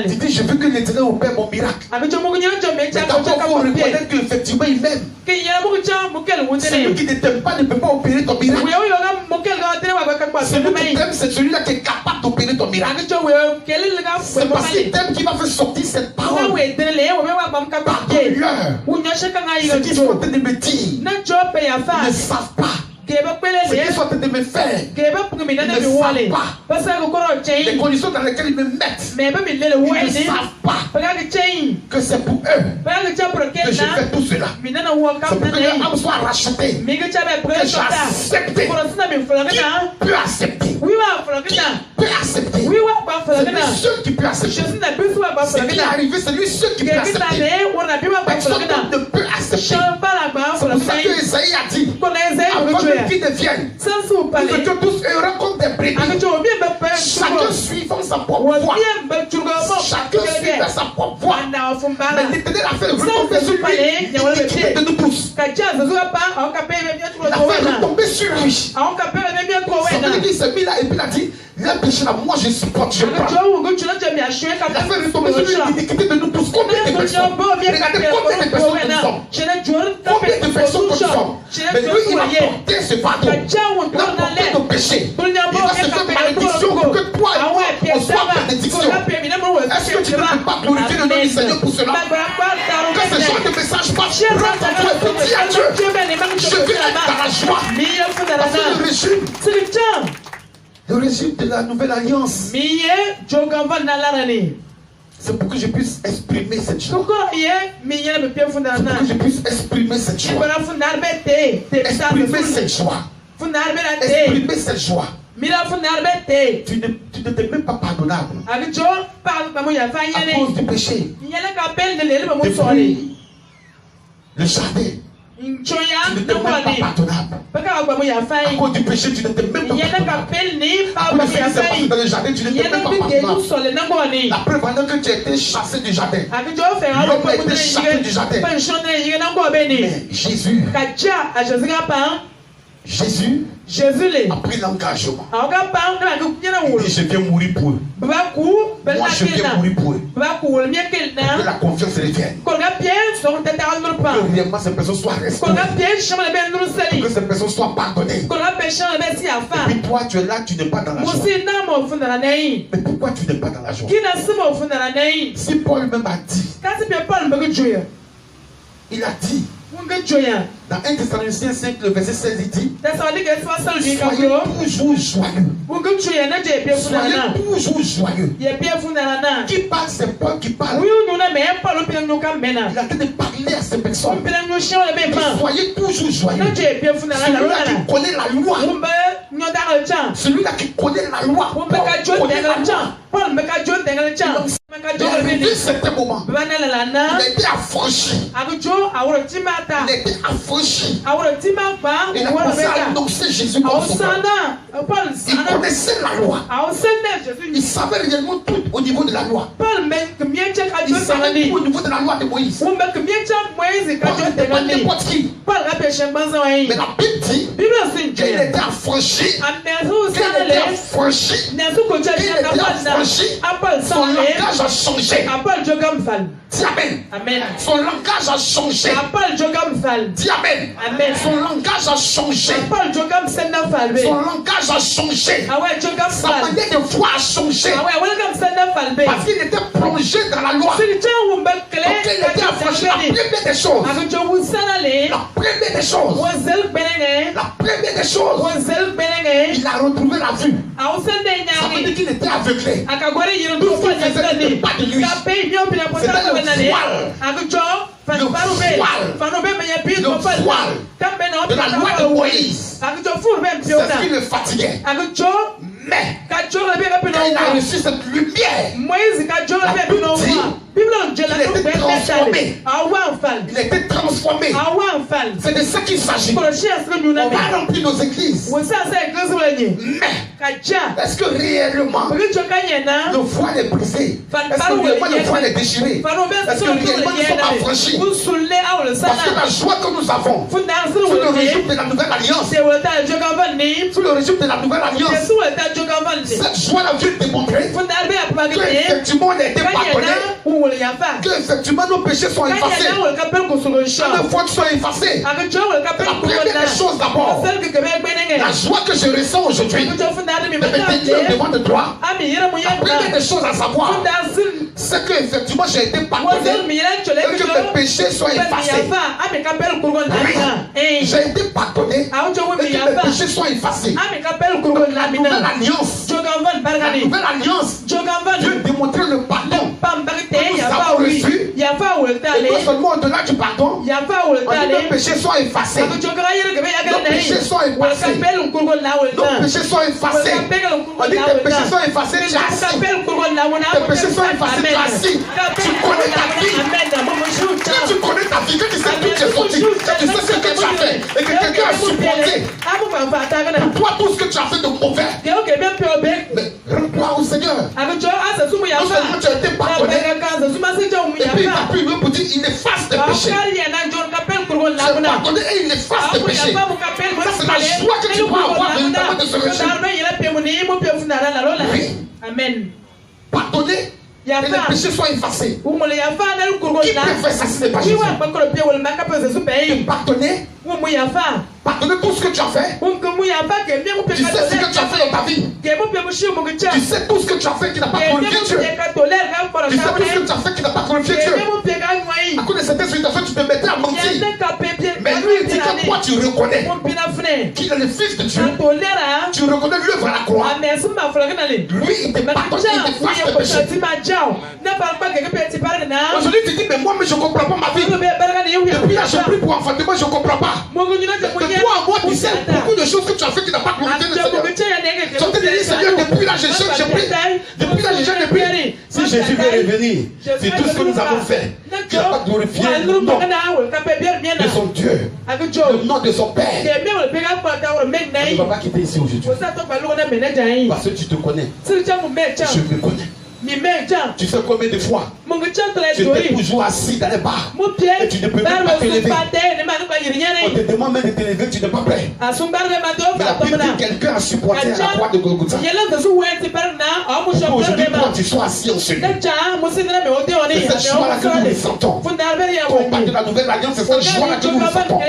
Tu dis, je veux que l'Éternel opère mon miracle. Mais d'abord, il faut reconnaître qu'effectivement, il m'aime. Celui qui ne t'aime pas ne peut pas opérer ton miracle. Celui qui t'aime, c'est celui-là qui est capable d'opérer ton miracle. C'est parce qu'il t'aime qu'il va faire sortir cette parole. Pardonne-leur. Ce qu'ils sont en train de me dire, ils ne savent pas. Ce qu'ils sont en train de me faire, ils ne savent pas. Les conditions dans lesquelles ils me mettent, ils ne savent pas que c'est pour eux que je fais tout cela. C'est pour que leur âme soit rachetée. Que j'ai accepté. Tu peux accepter. Tu peux accepter. C'est lui seul qui peut accepter. Ce qui est arrivé, c'est lui seul qui peut accepter. Personne ne peut accepter. C'est pour ça que Isaïe a dit, avant qu'ils deviennent, nous étions tous heureux comme des brebis, chacun suivant sa propre voie. Chacun suivant sa propre voie. Mais l'Éternel a fait retomber sur lui qui était de nous tous. Il a fait retomber sur lui. Ça veut dire qu'il s'est mis là et puis il a dit, les péchés là, moi je supporte, je prends. Il a fait retomber sur lui l'iniquité de nous tous. Combien de personnes? Regardez combien de personnes nous sommes. Combien de personnes nous sommes. Mais lui il a porté ce fardeau. Il a porté nos péchés. Il va se faire malédiction pour que toi et moi on soit bénédiction. Est-ce que tu ne peux pas glorifier le nom du Seigneur pour cela? Quand ce genre de message passe, rentre en toi et puis dis à Dieu, je vais être dans la joie. Parce que le régime de la nouvelle alliance, c'est pour que je puisse exprimer cette joie. C'est pour que je puisse exprimer cette joie. Exprimer cette joie. Exprimer cette joie. Tu ne t'es même pas pardonnable à cause du péché. Depuis le jardin, tu ne t'es même pas pardonnable. À cause du péché, tu ne t'es même pas pardonnable. Après ce qui s'est passé dans le jardin, tu ne t'es même pas pardonnable. La preuve pendant que tu as été chassé du jardin, l'homme a été chassé du jardin. Mais Jésus Jésus a pris l'engagement. Il dit, je viens mourir pour eux. Moi, je viens mourir pour eux. Pour que la confiance revienne. Que réellement ces personnes soient restaurées. Pour que ces personnes soient pardonnées. Et puis toi, tu es là, tu n'es pas dans la joie. Mais pourquoi tu n'es pas dans la joie? Si Paul même a dit, il a dit, dans 1 Thessaloniciens 5, le verset 16, il dit, soyez toujours joyeux. Soyez toujours joyeux. Qui parle, c'est Paul qui parle. Il a été de parler à ces personnes. Soyez toujours joyeux. Celui-là qui connaît la loi. Celui-là qui connaît la loi. Il a vécu certains moments. Il a été affranchi. Il a été affranchi. Il a commencé à annoncer Jésus comme sauveur. Il connaissait la loi. Il savait réellement tout au niveau de la loi. Il savait tout au niveau de la loi de Moïse. Paul n'était pas n'importe qui. Mais la Bible dit qu'il était affranchi. Qu'il était affranchi. Son langage a changé. Dis Amen. Son langage a changé. Dis Amen. Son langage a changé. Son langage a changé. Sa manière de voir a changé. Parce qu'il était plongé dans la loi. Donc il était affranchi. La première des choses. Il a retrouvé la vue. Ça veut dire qu'il était aveuglé. Tout ce qu'il faisait n'était pas de lui. C'était le voile de la loi de Moïse. C'est ce qui le fatiguait. Mais quand il a reçu cette lumière, il était transformé. C'est de ça qu'il s'agit. On va remplir nos églises. Mais est-ce que réellement le voile est brisé? Est-ce que réellement le voile est déchiré? Est-ce que réellement nous sommes affranchis? Parce que la joie que nous avons sous le régime de la nouvelle alliance, sous le régime de la nouvelle alliance, cette joie-là vient démontrer qu'effectivement on a été pardonné, qu'effectivement nos péchés sont effacés, que nos fautes sont effacées. La première des choses d'abord, la joie que je ressens aujourd'hui, de me tenir devant de toi, la première des choses à savoir, c'est qu'effectivement j'ai été pardonné et que mes péchés sont effacés. Oui, j'ai été pardonné et que mes péchés sont effacés. La nouvelle alliance, Dieu démontrer le pardon que nous avons reçu. Et non seulement au-delà du pardon, on dit que nos péchés sont effacés. Nos péchés sont effacés. Nos péchés sont effacés. On dit que tes péchés sont effacés, tu as assis. Tes péchés sont effacés, tu as assis. Tu connais ta vie. Quand tu connais ta vie, quand tu sais d'où tu es sorti, quand tu sais ce que tu as fait et que quelqu'un a supporté, pour toi tout ce que tu as fait de mauvais, mais rends-toi au Seigneur. Non seulement tu as été pardonné, et puis il t'a pu pour dire il efface tes péchés. Tu es pardonné et il efface tes péchés. Ça c'est la joie que tu dois avoir véritablement de ce régime. Oui. Amen. Pardonné et les péchés sont effacés. Qui peut faire ça si ce n'est pas Jésus? Pardonner. Pardonner tout ce que tu as fait. Tu sais ce que tu as fait dans ta vie. Tu sais tout ce que tu as fait qui n'a pas glorifié Dieu. Tu sais tout ce que tu as fait qui n'a pas glorifié Dieu. À cause de certaines situations, tu te mettais à mentir. Mais lui, il dit que toi, tu reconnais qu'il est le Fils de Dieu. Tu reconnais l'œuvre à la croix. Lui, il te pardonne, il te fasse tes péchés. Aujourd'hui, tu dis, mais moi, je ne comprends pas ma vie. Depuis là, je prie pour enfantement, je ne comprends pas. De toi à moi, tu sais beaucoup de choses que tu as fait qui n'ont pas glorifié le Seigneur. Tu te dis, Seigneur, depuis là, je jeûne, je prie. Depuis là, je jeûne, je prie. Si Jésus veut revenir, c'est tout ce que nous avons fait qui n'a pas glorifié le nom de son Dieu, le nom de son Père. On ne va pas quitter ici aujourd'hui. Parce que tu te connais. Je me connais. Tu sais combien de fois Tu étais toujours assis dans les bars. Et tu ne peux même pas te lever. On te demande même de te lever, tu n'es pas prêt. Mais la Bible dit quelqu'un a supporté la croix de Golgotha. Aujourd'hui, quand tu sois assis en celui. C'est cette joie-là que nous ressentons. Quand on parle de la nouvelle alliance, c'est cette joie-là que nous ressentons.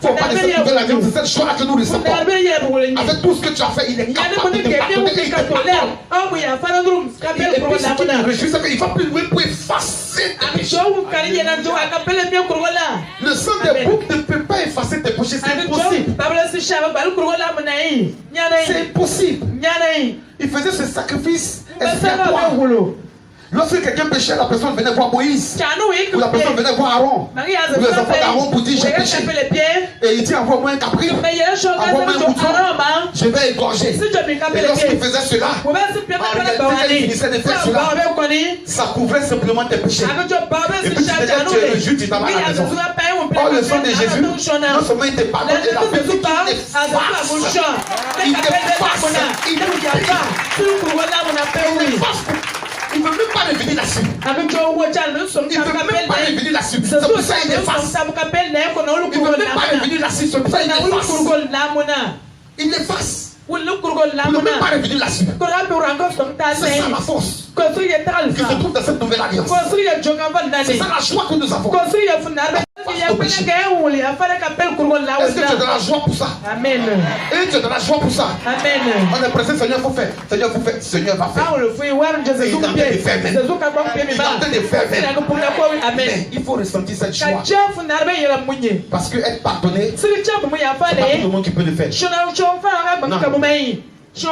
Quand on parle de cette nouvelle alliance, c'est cette joie-là que nous ressentons. Avec tout ce que tu as fait, il est capable de te pardonner. Et puis ce qui me réjouit, c'est qu'il ne va plus loin pour effacer tes péchés. Le sang des boucs ne peut pas effacer tes péchés, c'est impossible. C'est impossible. Il faisait ce sacrifice expiatoire. Lorsque quelqu'un péchait, la personne venait voir Moïse. Ou la personne venait voir Aaron. Ou les enfants d'Aaron pour dire j'ai péché. Et il dit envoie-moi un capri. Envoie-moi un mouton. Je vais égorger. Et lorsqu'il faisait cela, en réalité, il finissait de faire cela. Ça couvrait simplement tes péchés. Et puis tu faisais tu es le juge, tu t'en vas à la maison. Or le sang de Jésus, non seulement il te pardonne, il a fait qu'il t'efface. Il t'efface. Il ne veut même pas revenir là-dessus. Il ne veut même pas revenir là-dessus. C'est pour ça qu'il efface. Il ne veut même pas revenir là-dessus. C'est pour ça qu'il efface. Il efface. Il ne veut même pas revenir là-dessus. C'est ça la force qui se trouve dans cette nouvelle alliance. C'est ça la joie que nous avons. Est-ce que tu as de la joie pour ça? Amen. Et tu as de la joie pour ça? Amen. On est pressé, Seigneur, faut faire. Seigneur, faut faire. Seigneur va faire. Il est en train de faire même. Il est en train de faire même. Amen. Il faut ressentir cette joie. Parce que être pardonné, c'est pas tout le monde qui peut le faire. Non. C'est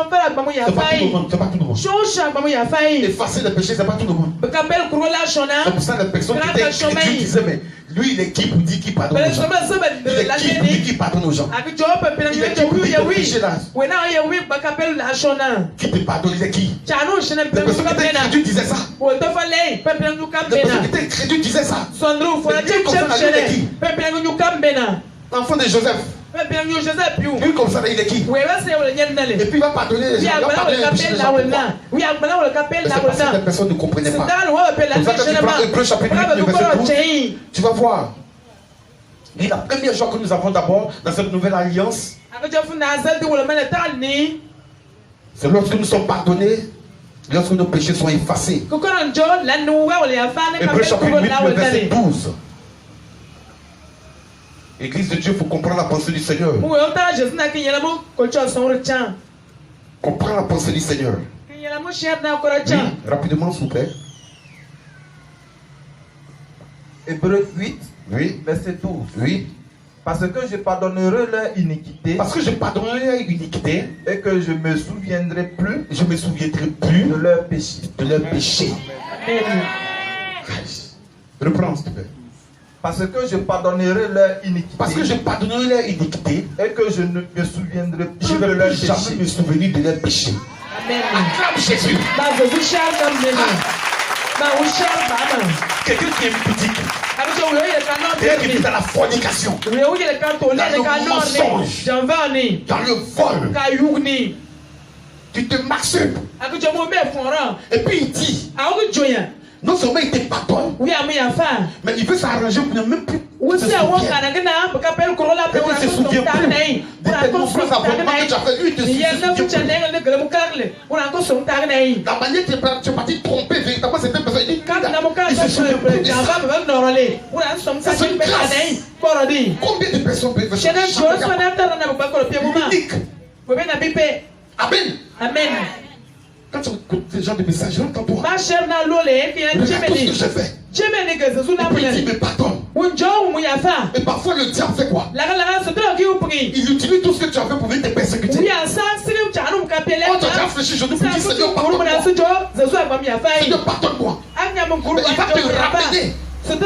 pas tout le monde. Effacer les péchés, c'est pas tout le monde. C'est pour ça les personnes qui étaient crédules disaient mais lui il est qui pour dire qu'il pardonne aux gens. Il est qui pour dire qu'il pardonne aux gens. Il est qui pour dire qu'il péché là. Qui te pardonne, il est qui? Les personnes qui étaient crédules disaient ça. Les personnes qui étaient crédules disaient ça. Il est qui? L'enfant de Joseph. Lui comme ça, il est qui? Et puis il va pardonner les gens. Il va pardonner les péchés des gens. C'est parce que les personnes ne comprenaient pas. Comme ça, quand tu prends Hébreux chapitre 8, le verset 12, tu vas voir. Et la première joie que nous avons d'abord dans cette nouvelle alliance, c'est lorsque nous sommes pardonnés, lorsque nos péchés sont effacés. Hébreux chapitre 8, le verset 12. Église de Dieu, il faut comprendre la pensée du Seigneur. Comprendre la pensée du Seigneur. Oui, rapidement, s'il vous plaît. Hébreux 8, oui. Verset 12. Oui. Parce que je pardonnerai leur iniquité. Parce que je pardonnerai leur iniquité. Et que je me souviendrai plus. Je me souviendrai plus de leur péché. De leur péché. Reprends, s'il te plaît. Parce que je pardonnerai leur iniquité. Parce que je pardonnerai leur iniquité. Et que je ne me souviendrai plus de leur péché. Je ne vais jamais me souvenir de leur péché. Amen. Acclame Jésus. Quelqu'un qui est pudique. Quelqu'un qui vit dans la fornication. Dans le mensonge. Dans le vol. Tu te masturbes. Et puis il dit. Non seulement il te pardonne, mais il veut s'arranger pour ne même plus se souviens. Il ne se souvient plus. Des tellement plus avortements que tu as fait, lui il te souvient plus. La manière que tu es parti tromper véritablement cette personne, il dit il se souvient plus de ça. C'est une grâce. Combien de personnes peuvent changer? Unique. Amen. Amen. Quand tu écoutes ce genre de message, entends-toi. Regarde tout ce que j'ai fait. Et puis il dit, mais pardonne. Et parfois le diable fait quoi? Il utilise tout ce que tu as fait pour venir te persécuter. On te réfléchit, je te dis, Seigneur, pardonne-moi. Seigneur, pardonne-moi. Mais il va te ramener. C'est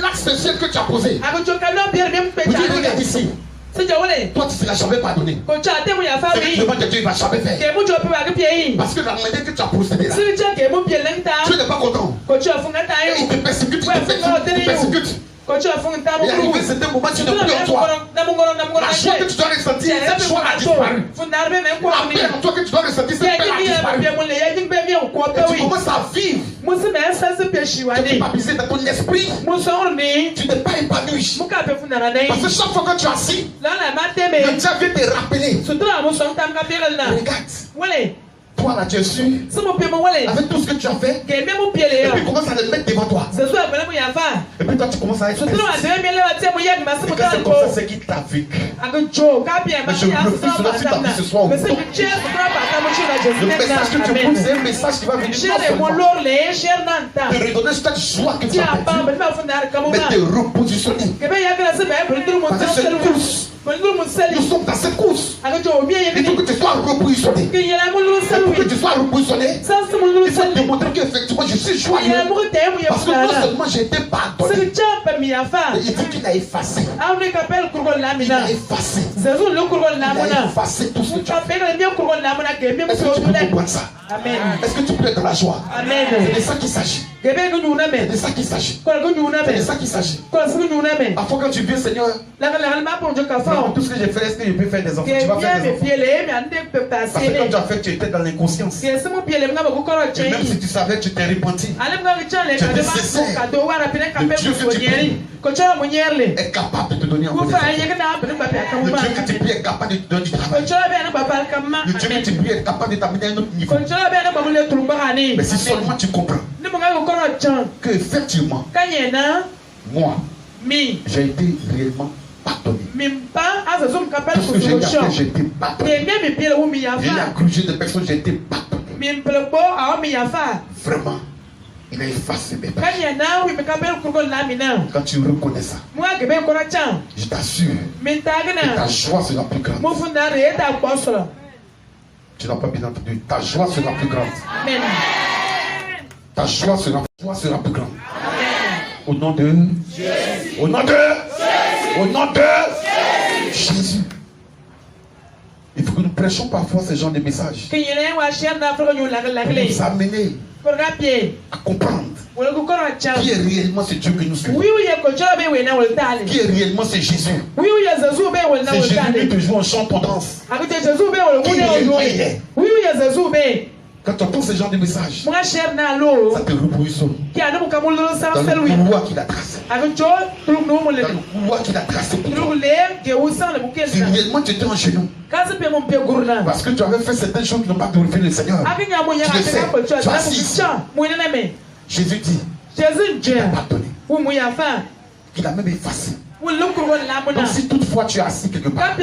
l'acte spécial que tu as posé. Vous dites, regarde ici. Toi tu ne l'as jamais pardonné. Devant Dieu il ne va jamais faire. Parce que la manière que tu as procédé là, tu n'es pas content. Et il te persécute, il te persécute. Et arrivé à certain moment, tu n'es plus en toi. La joie que tu dois ressentir, cette joie a disparu. La paix en toi que tu dois ressentir, cette paix a disparu. Et tu commences à vivre. Tu n'es pas brisé dans ton esprit. Tu n'es pas épanoui. Parce que chaque fois que tu es assis, le diable vient te rappeler. Regarde. Toi là, tu es sûr avec tout ce que tu as fait. Et puis il commence à le mettre devant toi. Et puis toi tu commences à être triste. Et quand c'est comme ça, c'est qu'il t'a vécu. Mais je refuse cela sur ta vie ce soir. Le message que tu écoutes, c'est un message qui va venir te redonner cette joie que tu as perdue, mais te repositionner. Parce que c'est une course. Nous sommes dans cette course. Il faut que tu sois repositionné. Pour que tu sois repositionné, il faut te montrer qu'effectivement je suis joyeux. Parce que non seulement j'ai été pardonné, il dit qu'il a effacé. Il a effacé. Il a effacé tout ce que tu as fait. Est-ce que tu peux comprendre ça? Est-ce que tu peux être dans la joie? C'est de ça qu'il s'agit. C'est de ça qu'il s'agit. C'est de ça qu'il s'agit. Parfois quand tu viens, Seigneur, tout ce que j'ai fait, est-ce que je peux faire des enfants? Tu vas faire des enfants. Parce que quand tu as fait, tu étais dans l'inconscience. Et même si tu savais, tu t'es repenti. Tu étais sincère. Le Dieu que tu pries est capable de te donner un bon exemple. Le Dieu que tu pries est capable de te donner du travail. Le Dieu que tu pries est capable de t'amener à un autre niveau. Mais si seulement tu comprends que effectivement, moi, j'ai été réellement pardonné. Tout ce que j'ai fait, j'ai été pardonné. J'ai accusé de personnes, j'ai été pardonné. Vraiment, il a effacé mes péchés. Quand tu reconnais ça, je t'assure que ta joie sera plus grande. Tu n'as pas bien entendu. Ta joie sera plus grande. Amen. Ta joie sera plus grande. Amen. Au nom de Jésus. Au nom de Jésus. Au nom de Jésus. Il faut que nous prêchions parfois ce genre de messages. Pour nous amener à comprendre qui est réellement ce Dieu que nous suivons. Qui est réellement ce Jésus. C'est Jésus qui toujours en chant en danse. Qui réellement il est. Quand tu entends ce genre de message, ça te repositionne dans le couloir qu'il a tracé. Dans le couloir qu'il a tracé pour toi. Si réellement tu étais en genoux, parce que tu avais fait certaines choses qui n'ont pas glorifié le Seigneur, tu le sais, tu as assis. Jésus dit, il t'a pardonné. Il a même effacé. Donc si toutefois tu es assis quelque part, si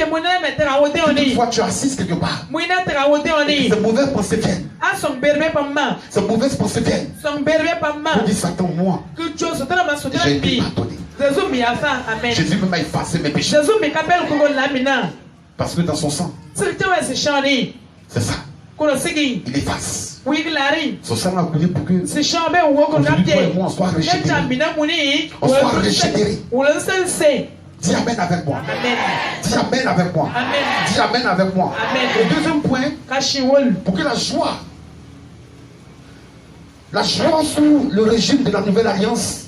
toutefois tu es assis quelque part, ces mauvaises pensées viennent. Ces mauvaises pensées viennent. On dit Satan, moi, j'ai été pardonné. Jésus m'a effacé mes péchés. Parce que dans son sang, c'est ça. Il efface. Son sang a coulé pour que aujourd'hui toi et moi on soit rejetés. On soit rejetés. Dis Amen avec moi. Dis Amen avec moi. Dis Amen avec moi. Le deuxième point, pour que la joie sous le régime de la nouvelle alliance.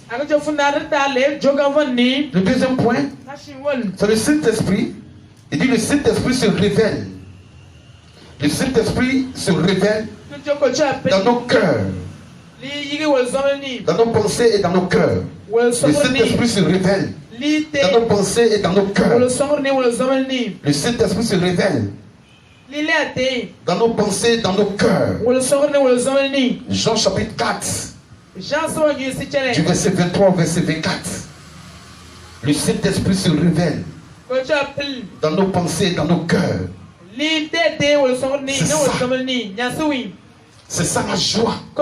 Le deuxième point, c'est le Saint-Esprit. Il dit le Saint-Esprit se révèle. Le Saint-Esprit se révèle dans nos cœurs, dans nos pensées et dans nos cœurs. Le Saint-Esprit se révèle dans nos pensées et dans nos cœurs. Le Saint-Esprit se révèle dans nos pensées et dans nos cœurs. Jean chapitre 4, du verset 23 au verset 24. Le Saint-Esprit se révèle dans nos pensées et dans nos cœurs. C'est ça la joie que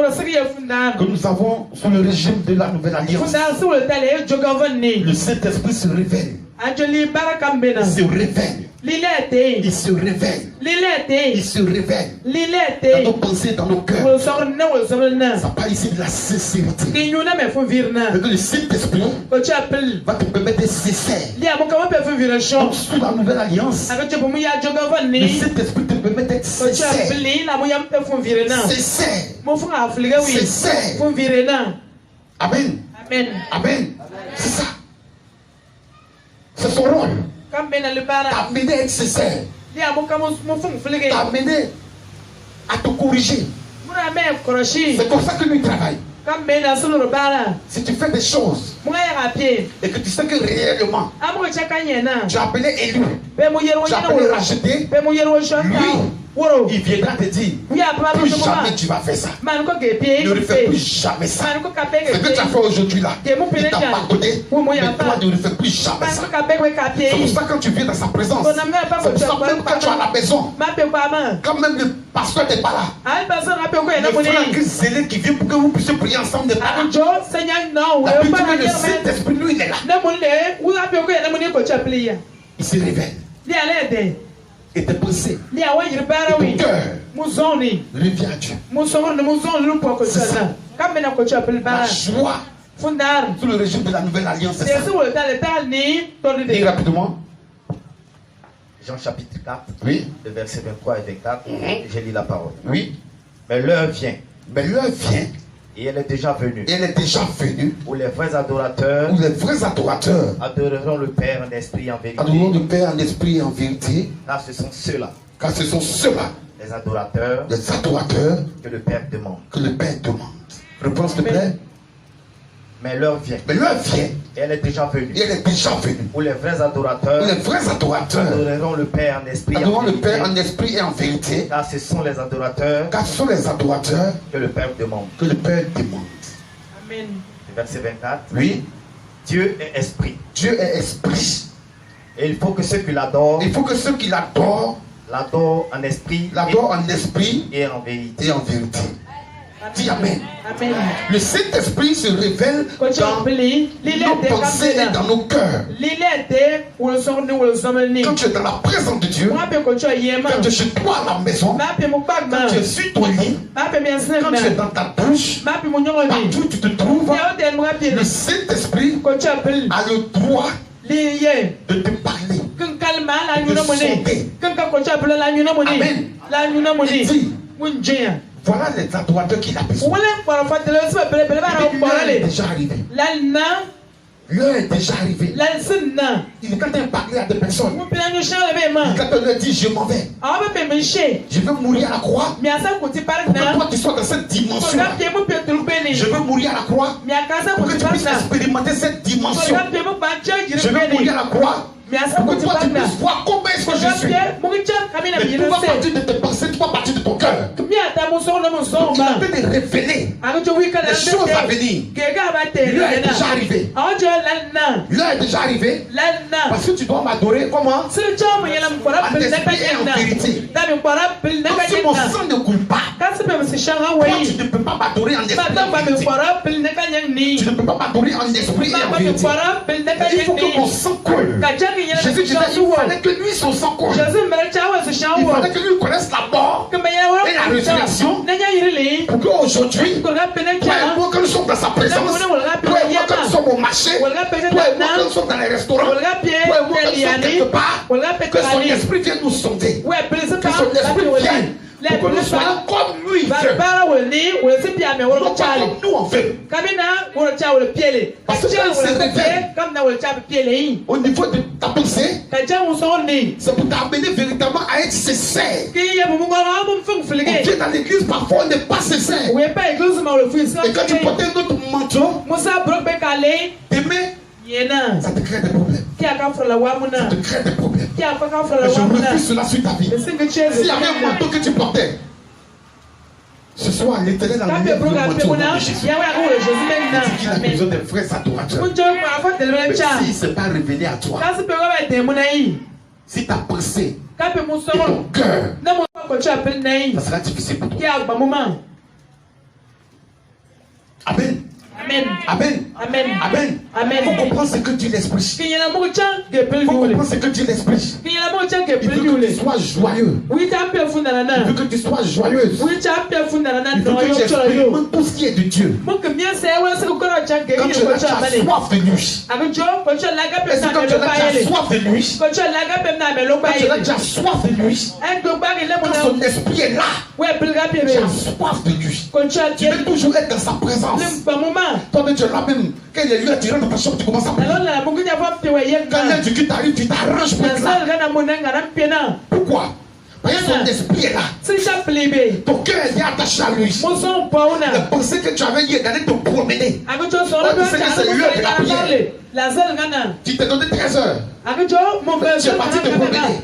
nous avons sous le régime de la nouvelle alliance. Le Saint-Esprit se révèle. Il se révèle. Il se révèle. Il se révelle. Dans nos pensées, dans nos cœurs. Ça parle ici de la sincérité. Et que le Saint-Esprit va te permettre de cesser. Donc, sous la nouvelle alliance, le Saint-Esprit te permet d'être sincère. Sincère. Amen. Amen. C'est ça. t'a amené à être sincère, t'a amené à te corriger. C'est comme ça que nous travaillons. Si tu fais des choses et que tu sais que réellement tu as appelé élu, tu as appelé racheté, lui, il viendra te dire plus jamais tu vas faire ça. Ne refais plus jamais ça. Ce que tu as fait aujourd'hui là, il t'a pardonné, mais toi ne refais plus jamais ça. C'est pour ça que quand tu viens dans sa présence, c'est pour ça que même quand tu es à la maison, quand même le pasteur n'est pas là, le frère zélé qui vient pour que vous puissiez prier ensemble n'est pas là. La Bible dit que le Saint-Esprit, lui, il est là. Il se révèle. Et tes pensées, et ton cœur revient à Dieu. C'est ça. La joie sous le régime de la nouvelle alliance, c'est ça. Dis rapidement. Jean chapitre 4, oui. le verset 23 et 24, j'ai lu la parole. Oui. Mais l'heure vient. Et elle est déjà venue. Où les vrais adorateurs. Adoreront le Père en esprit et en vérité. Adoreront le Père en esprit et en vérité. Car ce sont ceux-là. Les adorateurs. Que le Père demande. Réponse s'il te plaît. Mais l'heure vient. Et elle est déjà venue. Où les vrais adorateurs. Adoreront le Père en esprit et en vérité. Car ce sont les adorateurs. Que le Père demande. Amen. Verset 24. Oui. Dieu est esprit. Et il faut que ceux qui l'adorent. L'adorent en esprit. Et en vérité. Dis Amen. Amen. Le Saint-Esprit se révèle dans nos pensées et dans nos cœurs. Quand tu es dans la présence de Dieu, quand tu es chez toi à la maison, quand tu es sur ton lit, quand tu es dans ta douche, partout tu te trouves, le Saint-Esprit a le droit de te parler, de sonder. Amen. Il dit, voilà les adorateurs qu'il a besoin. L'heure est déjà arrivée. Il est quand même parlé à des personnes. Il quand on leur dit je m'en vais. Je veux mourir à la croix. Pour que toi tu sois dans cette dimension. Je veux mourir à la croix. Pour que tu puisses expérimenter cette dimension. Je veux mourir à la croix. Pour que toi tu puisses voir comment est-ce que je suis. Mais tout va partir de tes pensées, tout va partir de ton cœur. Il a fait de révéler les choses à venir. L'heure est déjà arrivée. L'heure est déjà arrivée. Parce que tu dois m'adorer comment? En esprit et en vérité. Donc si mon sang ne coule pas, toi tu ne peux pas m'adorer en esprit et en vérité. Tu ne peux pas m'adorer en esprit et en vérité. Il faut que mon sang coule. Jésus disait il fallait que lui son sang coule. Il fallait que lui connaisse la mort et la résurrection. Pour qu'aujourd'hui, toi et moi, quand nous sommes dans sa présence, toi et moi, quand nous sommes au marché, toi et moi, quand nous sommes dans les restaurants, toi et moi, quand nous sommes quelque part, que son esprit vienne nous sonder. Que son esprit vienne. Pour que nous soyons comme lui veut. Non pas comme nous on veut. Parce que quand il se révèle au niveau de ta pensée, c'est pour t'amener véritablement à être sincère. On vient dans l'église, parfois on n'est pas sincère. Et quand tu portes un autre manteau, demain, ça te crée des problèmes. Ça te crée des problèmes. Et je refuse cela sur ta vie. S'il y avait un manteau que tu portais, ce soir, l'Éternel a mis le manteau au nom de Jésus. Il dit qu'il a besoin des vrais adorateurs. Mais s'il ne s'est pas révélé à toi, si ta pensée et ton cœur, ça sera difficile pour toi. Amen. Amen. Il faut comprendre ce que dit l'Esprit. Il faut comprendre ce que dit l'Esprit. Il veut que tu sois joyeux. Il veut que tu sois joyeuse. Il veut que tu expérimentes tout ce qui est de Dieu. Quand tu as soif de nuit. Est-ce que quand tu as soif de nuit, quand tu as soif de nuit, quand son esprit est là, tu as soif de nuit. Tu veux toujours être dans sa présence. Toi-même, tu es là-même. Quand il y a lieu à tirer dans ta chambre, tu commences à prier. Quand l'individu t'arrive, tu t'arranges pour être là. Pourquoi? Parce que son esprit est là. Ton cœur est attaché à lui. Il pensait que tu avais lieu d'aller te promener. Tu sais que c'est l'heure de la prière. Tu t'es donné 13 heures. Tu es parti te promener.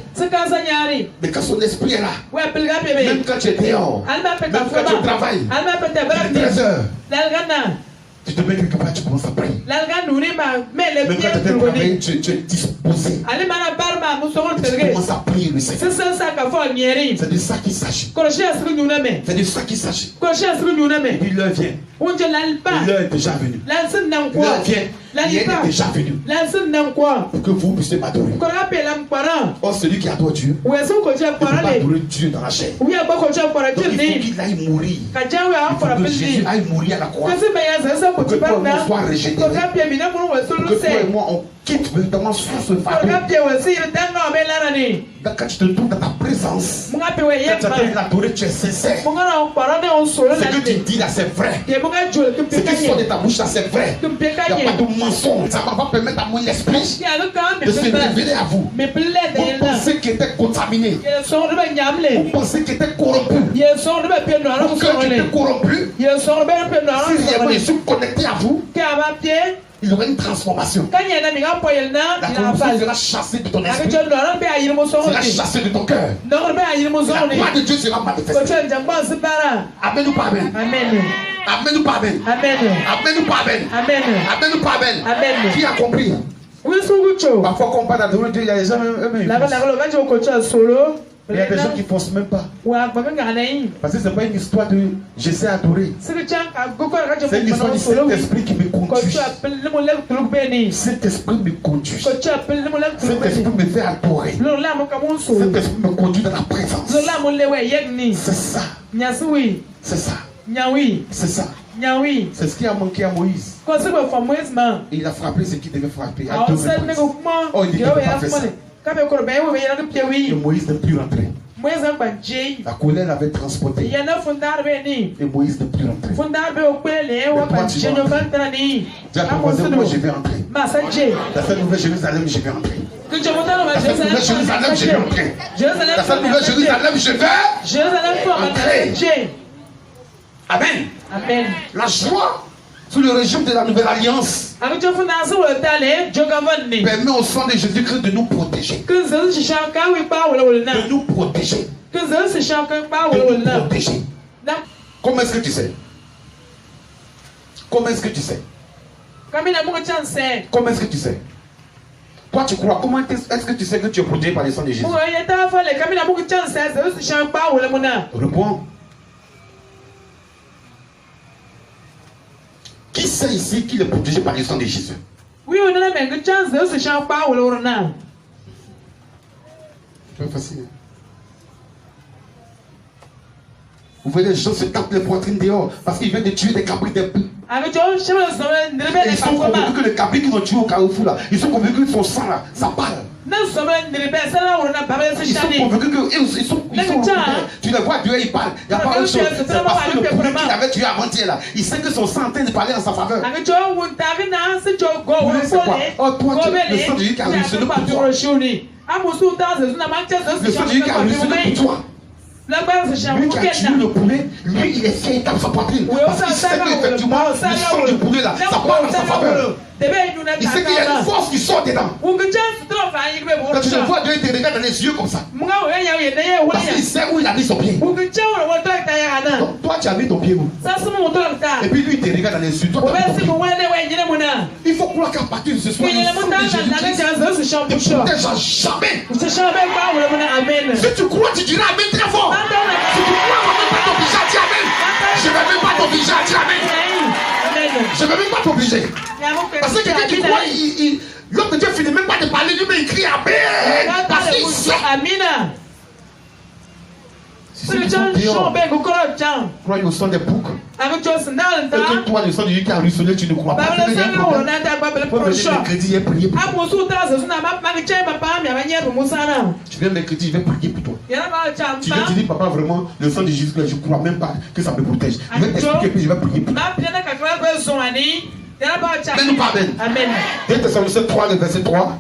Mais quand son esprit est là, même quand tu es dehors, même quand tu travailles, 13 heures, tu te mets quelque part, tu commences à prier. Même quand tu es travaillé, tu es disposé. Tu commences à prier le Seigneur. C'est de ça qu'il s'agit. C'est de ça qu'il s'agit. Et puis l'heure vient. L'heure est déjà venue. L'heure vient. Il est déjà venu. Pour que vous puissiez m'adorer. Or, celui qui adore Dieu, il ne peut pas adorer Dieu dans la chair. Donc il faut qu'il aille mourir. Il faut que Jésus aille mourir à la croix. Pour que toi et moi sois régénérés. Pour que toi et moi on quitte véritablement sur ce fardeau. Quand tu te trouves dans ta présence, quand tu appelles l'adorer, tu es sincère. Ce que tu dis là, c'est vrai. Ce qui sort de ta bouche là, c'est vrai. Il n'y a pas de mensonge. Ça va permettre à mon esprit de se révéler à vous. Vous pensez qu'il était contaminé. Vous pensez qu'il était corrompu. Vos cœurs étaient corrompus. Si les sont connectés à vous, il y aura une transformation. La corruption sera chassée de ton esprit. Sera chassée de ton cœur. La gloire de Dieu sera manifestée. Amen ou pas amen? Amen ou pas amen? Amen ou pas amen? Amen ou pas amen? Qui a compris? Parfois quand on parle d'adorer Dieu, il y a des gens il y a des gens qui ne forcent même pas. Parce que ce n'est pas une histoire de je sais adorer. C'est une histoire du Saint-Esprit qui me conduit. Cet esprit me conduit. Cet esprit me fait adorer. Cet esprit me conduit dans la présence. C'est ça. C'est ça. C'est ça. C'est ce qui a manqué à Moïse. Il a frappé ce qu'il devait frapper. Oh, il dit qu'il ne peut pas faire ça. Et Moïse ne plus rentrer. La colère l'avait transporté. Et Moïse ne plus rentrer. Mais toi tu vas rentrer. Dis à ton voisin, moi je vais rentrer. Dans cette nouvelle Jérusalem, je vais rentrer. Dans cette nouvelle Jérusalem, je vais rentrer. Dans cette nouvelle Jérusalem, je vais rentrer. Amen. La joie sous le régime de la nouvelle alliance permet au sang de Jésus-Christ de nous protéger. De nous protéger. De nous protéger. Comment est-ce que tu sais? Comment est-ce que tu sais? Comment est-ce que tu sais? Toi tu crois, comment est-ce que tu sais que tu es protégé par le sang de Jésus? Réponds. Qui sait ici qu'il est protégé par le sang de Jésus? Oui, on a même une chance de se chanter par le Rona. C'est pas facile. Vous voyez, les gens se tapent les poitrines dehors parce qu'ils viennent de tuer des cabrites des poules. Ils sont convaincus que les cabrites qu'ils ont tués au Carrefour là, ils sont convaincus que son sang là, ça parle. Ils sont convaincus qu'ils sont tu les vois Dieu, il parle. Il n'y a pas autre chose. C'est parce que le poulet qu'il avait tué avant-hier là, il sait que son sang est en train de parler en sa faveur. Vous voulez c'est quoi? Oh, toi, le sang de Jésus qui a ruisselé pour toi. Le sang de Jésus qui a ruisselé pour toi. Lui qui a tué le poulet, lui il essaie de taper sa poitrine. Parce qu'il sait qu'effectivement, le sang du poulet là, ça parle en sa faveur. Il sait qu'il y a une force qui sort dedans. Quand tu le vois, Dieu te regarde dans les yeux comme ça. Parce qu'il sait où il a mis son pied. Donc toi tu as mis ton pied où? Et puis lui il te regarde dans les yeux. Toi, il faut croire qu'à partir de ce soir, le sang de Jésus-Christ ne protège jamais. Si tu crois, tu diras amen très fort. Si tu crois, on ne va même pas t'obliger à dire amen. Je ne vais même pas t'obliger. Parce que quelqu'un qui croit, l'autre Dieu finit même pas de parler, lui mais il crie amen. Parce qu'il sait. Si c'est croyez au sang des boucs. Et que toi, le sang de Dieu qui a ruisselé, tu ne crois pas. Il y a un problème. Mercredi, il est prié pour toi. Tu viens mercredi, il va prier pour toi. Tu dis, papa, vraiment, le sang de Jésus, je ne crois même pas que ça me protège. Je vais t'expliquer, puis je vais prier pour toi. Amen ou pas amen? Amen. 1 Thessaloniciens 3, le verset 3.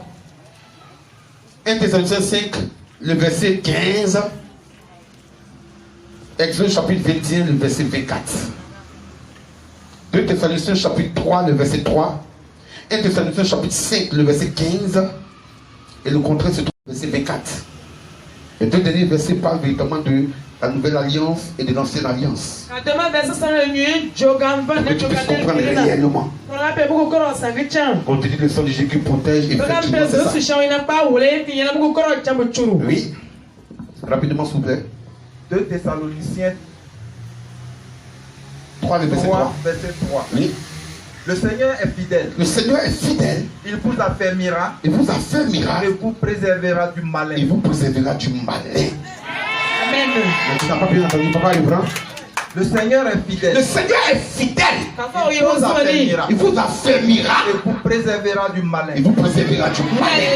1 Thessaloniciens 5, le verset 15. Exode chapitre 21, le verset 24. 2 Thessaloniciens chapitre 3, le verset 3. 1 Thessaloniciens chapitre 5, le verset 15. Et le contraire se trouve au verset 24. Les deux derniers versets parlent véritablement de la nouvelle alliance et de l'ancienne alliance. Pour que tu puisses comprendre réellement. Quand tu dis le sang de Jésus qui protège, effectivement c'est ça. Oui. Rapidement s'il vous plaît. 2 Thessaloniciens 3, le verset 3. Verset 3. Oui. Le Seigneur est fidèle. Le Seigneur est fidèle. Il vous affermira. Il vous affermira. Et vous préservera du malin. Il vous préservera du malin. Amen. Mais tu n'as pas bien entendu, papa Abraham. Le Seigneur est fidèle. Le Seigneur est fidèle. Il vous affermira. Il vous affermira. Et vous préservera du malin. Il vous préservera du malin.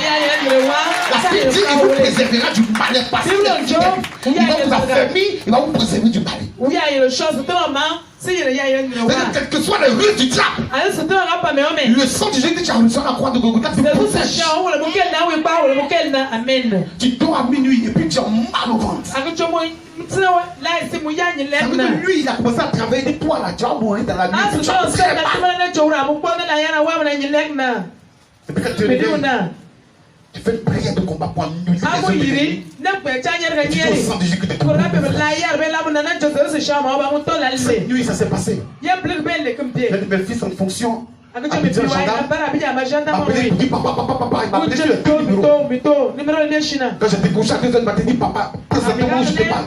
La Bible dit il vous préservera du malin parce qu'il est fidèle. Il va vous affermir, il va vous préserver du malin. Quelles que soient les ruses du diable, le sang de Jésus qui a reçu la croix de Golgotha te protège. Tu dors à minuit et puis tu as mal au ventre. Lui, il a commencé à travailler de toi là, tu vas mourir dans la nuit. Tu as très mal. Et puis quand tu fais une prière de combat pour annuler les œuvres de l'ennemi. Tu dis au sang de Jésus que tu te cette nuit, ça s'est passé. L'un de mes fils en fonction a dit un gendarme, m'a appelé pour dire papa, il m'a appelé sur le numéro. Quand j'étais couché à 2h du matin, il dit papa, présentement où je te parle.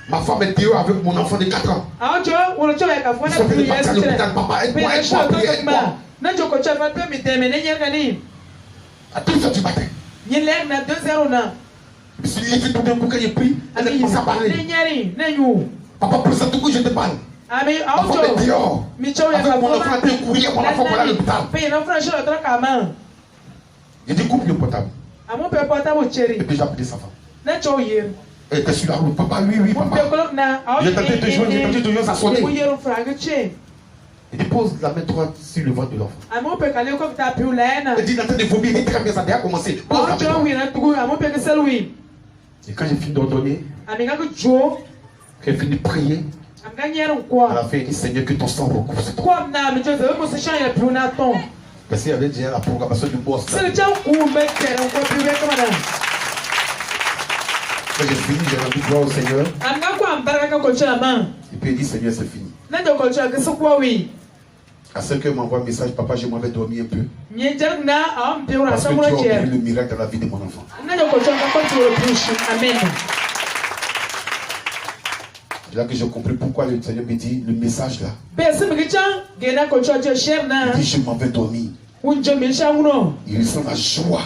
Ma femme est dehors avec mon enfant de 4 ans. Ils sont venus partir à l'hôpital, papa, aide-moi, aide-moi. À 2h du matin. Je me suis levé tout d'un coup quand j'ai pris, elle a commencé à parler. Papa, présente-toi où je te parle. Ma femme est dehors. Avec mon enfant, un courrier, mon enfant pour aller à l'hôpital. J'ai dit coupe le portable. Et puis j'ai appelé sa femme. Elle était sur la route. Papa, oui, papa. J'ai tenté de jouer, ça sonnait. Il dépose la main droite sur le ventre de l'enfant. Il dit, Nathan de vomir, il dit très bien, ça a déjà commencé. Et quand j'ai fini d'ordonner, j'ai fini de prier, à la fin, il dit, Seigneur, que ton sang recouvre sur toi. Parce qu'il y avait déjà la programmation du boss. Quand j'ai fini, j'ai rendu gloire au Seigneur. Et puis il dit, Seigneur, c'est fini. À 5h, m'envoie un message, papa, je m'en vais dormir un peu. Parce que tu as obtenu le miracle dans la vie de mon enfant. C'est là que j'ai compris pourquoi le Seigneur me dit le message là. Il dit, je m'en vais dormir. Il ressent la joie.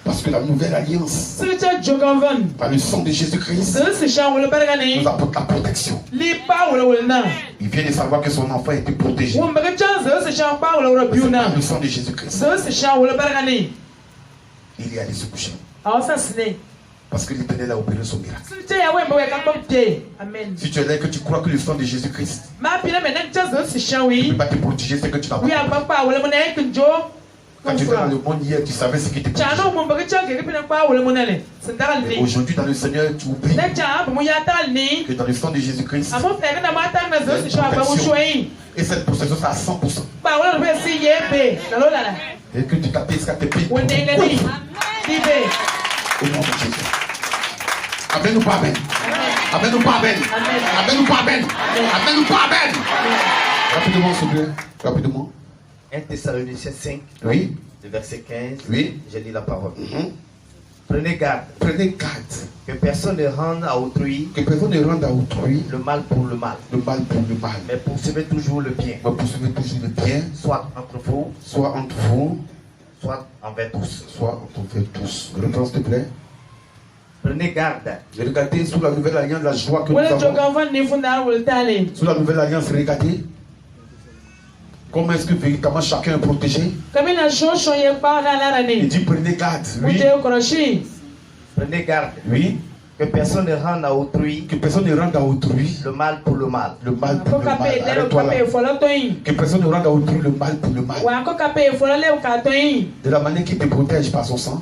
Parce que la nouvelle alliance, par le sang de Jésus-Christ, nous apporte la protection. Il vient de savoir que son enfant a été protégé. Par le sang de Jésus-Christ. Il est allé se coucher. Parce que l'Éternel a opéré son miracle. Si tu es là et que tu crois que le sang de Jésus-Christ ne peut pas te protéger, c'est que tu n'as pas. Quand tu étais dans le monde hier, tu savais ce qui était protégé. Mais aujourd'hui, dans le Seigneur, tu oublies que dans le sang de Jésus-Christ, et cette protection, c'est à 100%. Et que tu t'appelles à tes pieds. Au nom de Jésus. Amen ou pas amen? Amen ou pas amen? Amen ou pas amen? Amen ou pas amen? Rapidement, s'il vous plaît. Rapidement. 1 Thessaloniciens 5, oui. Le verset 15, oui. J'ai dit la parole. Prenez garde. Prenez garde. Que personne ne rende à autrui. Que personne ne rende à autrui. Le mal pour le mal. Le mal pour le mal. Mais poursuivez toujours le bien. Mais poursuivez toujours le bien. Soit entre vous. Soit entre vous. Soit envers tous. Soit envers tous. Reprends s'il te plaît. Prenez garde. Regardez sous la nouvelle alliance la joie que nous avons. Sous la nouvelle alliance, regardez. Comment est-ce que véritablement chacun est protégé? Il dit prenez garde. Oui. Prenez garde. Oui. Que personne ne rende à autrui. Que personne ne rende à autrui. Le mal pour le mal. Le mal pour le mal. Arrête-toi là. Que personne ne rende à autrui le mal pour le mal. De la manière qu'il te protège par son sang.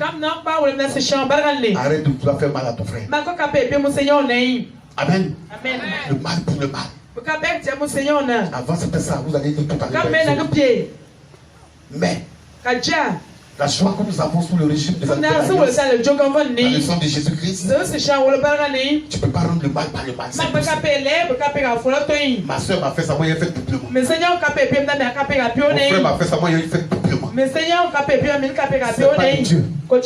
Arrête de vouloir faire mal à ton frère. Amen. Amen. Le mal pour le mal. Avant c'était ça, vous allez dire tout à l'heure. Mais la joie que nous avons sous le régime de la dans le sang de Jésus-Christ, tu ne peux pas rendre le mal par le mal. Ma soeur m'a fait ça, moi il a fait doublement. Mon frère m'a fait ça, moi il a fait doublement. C'est pas de Dieu. Et quand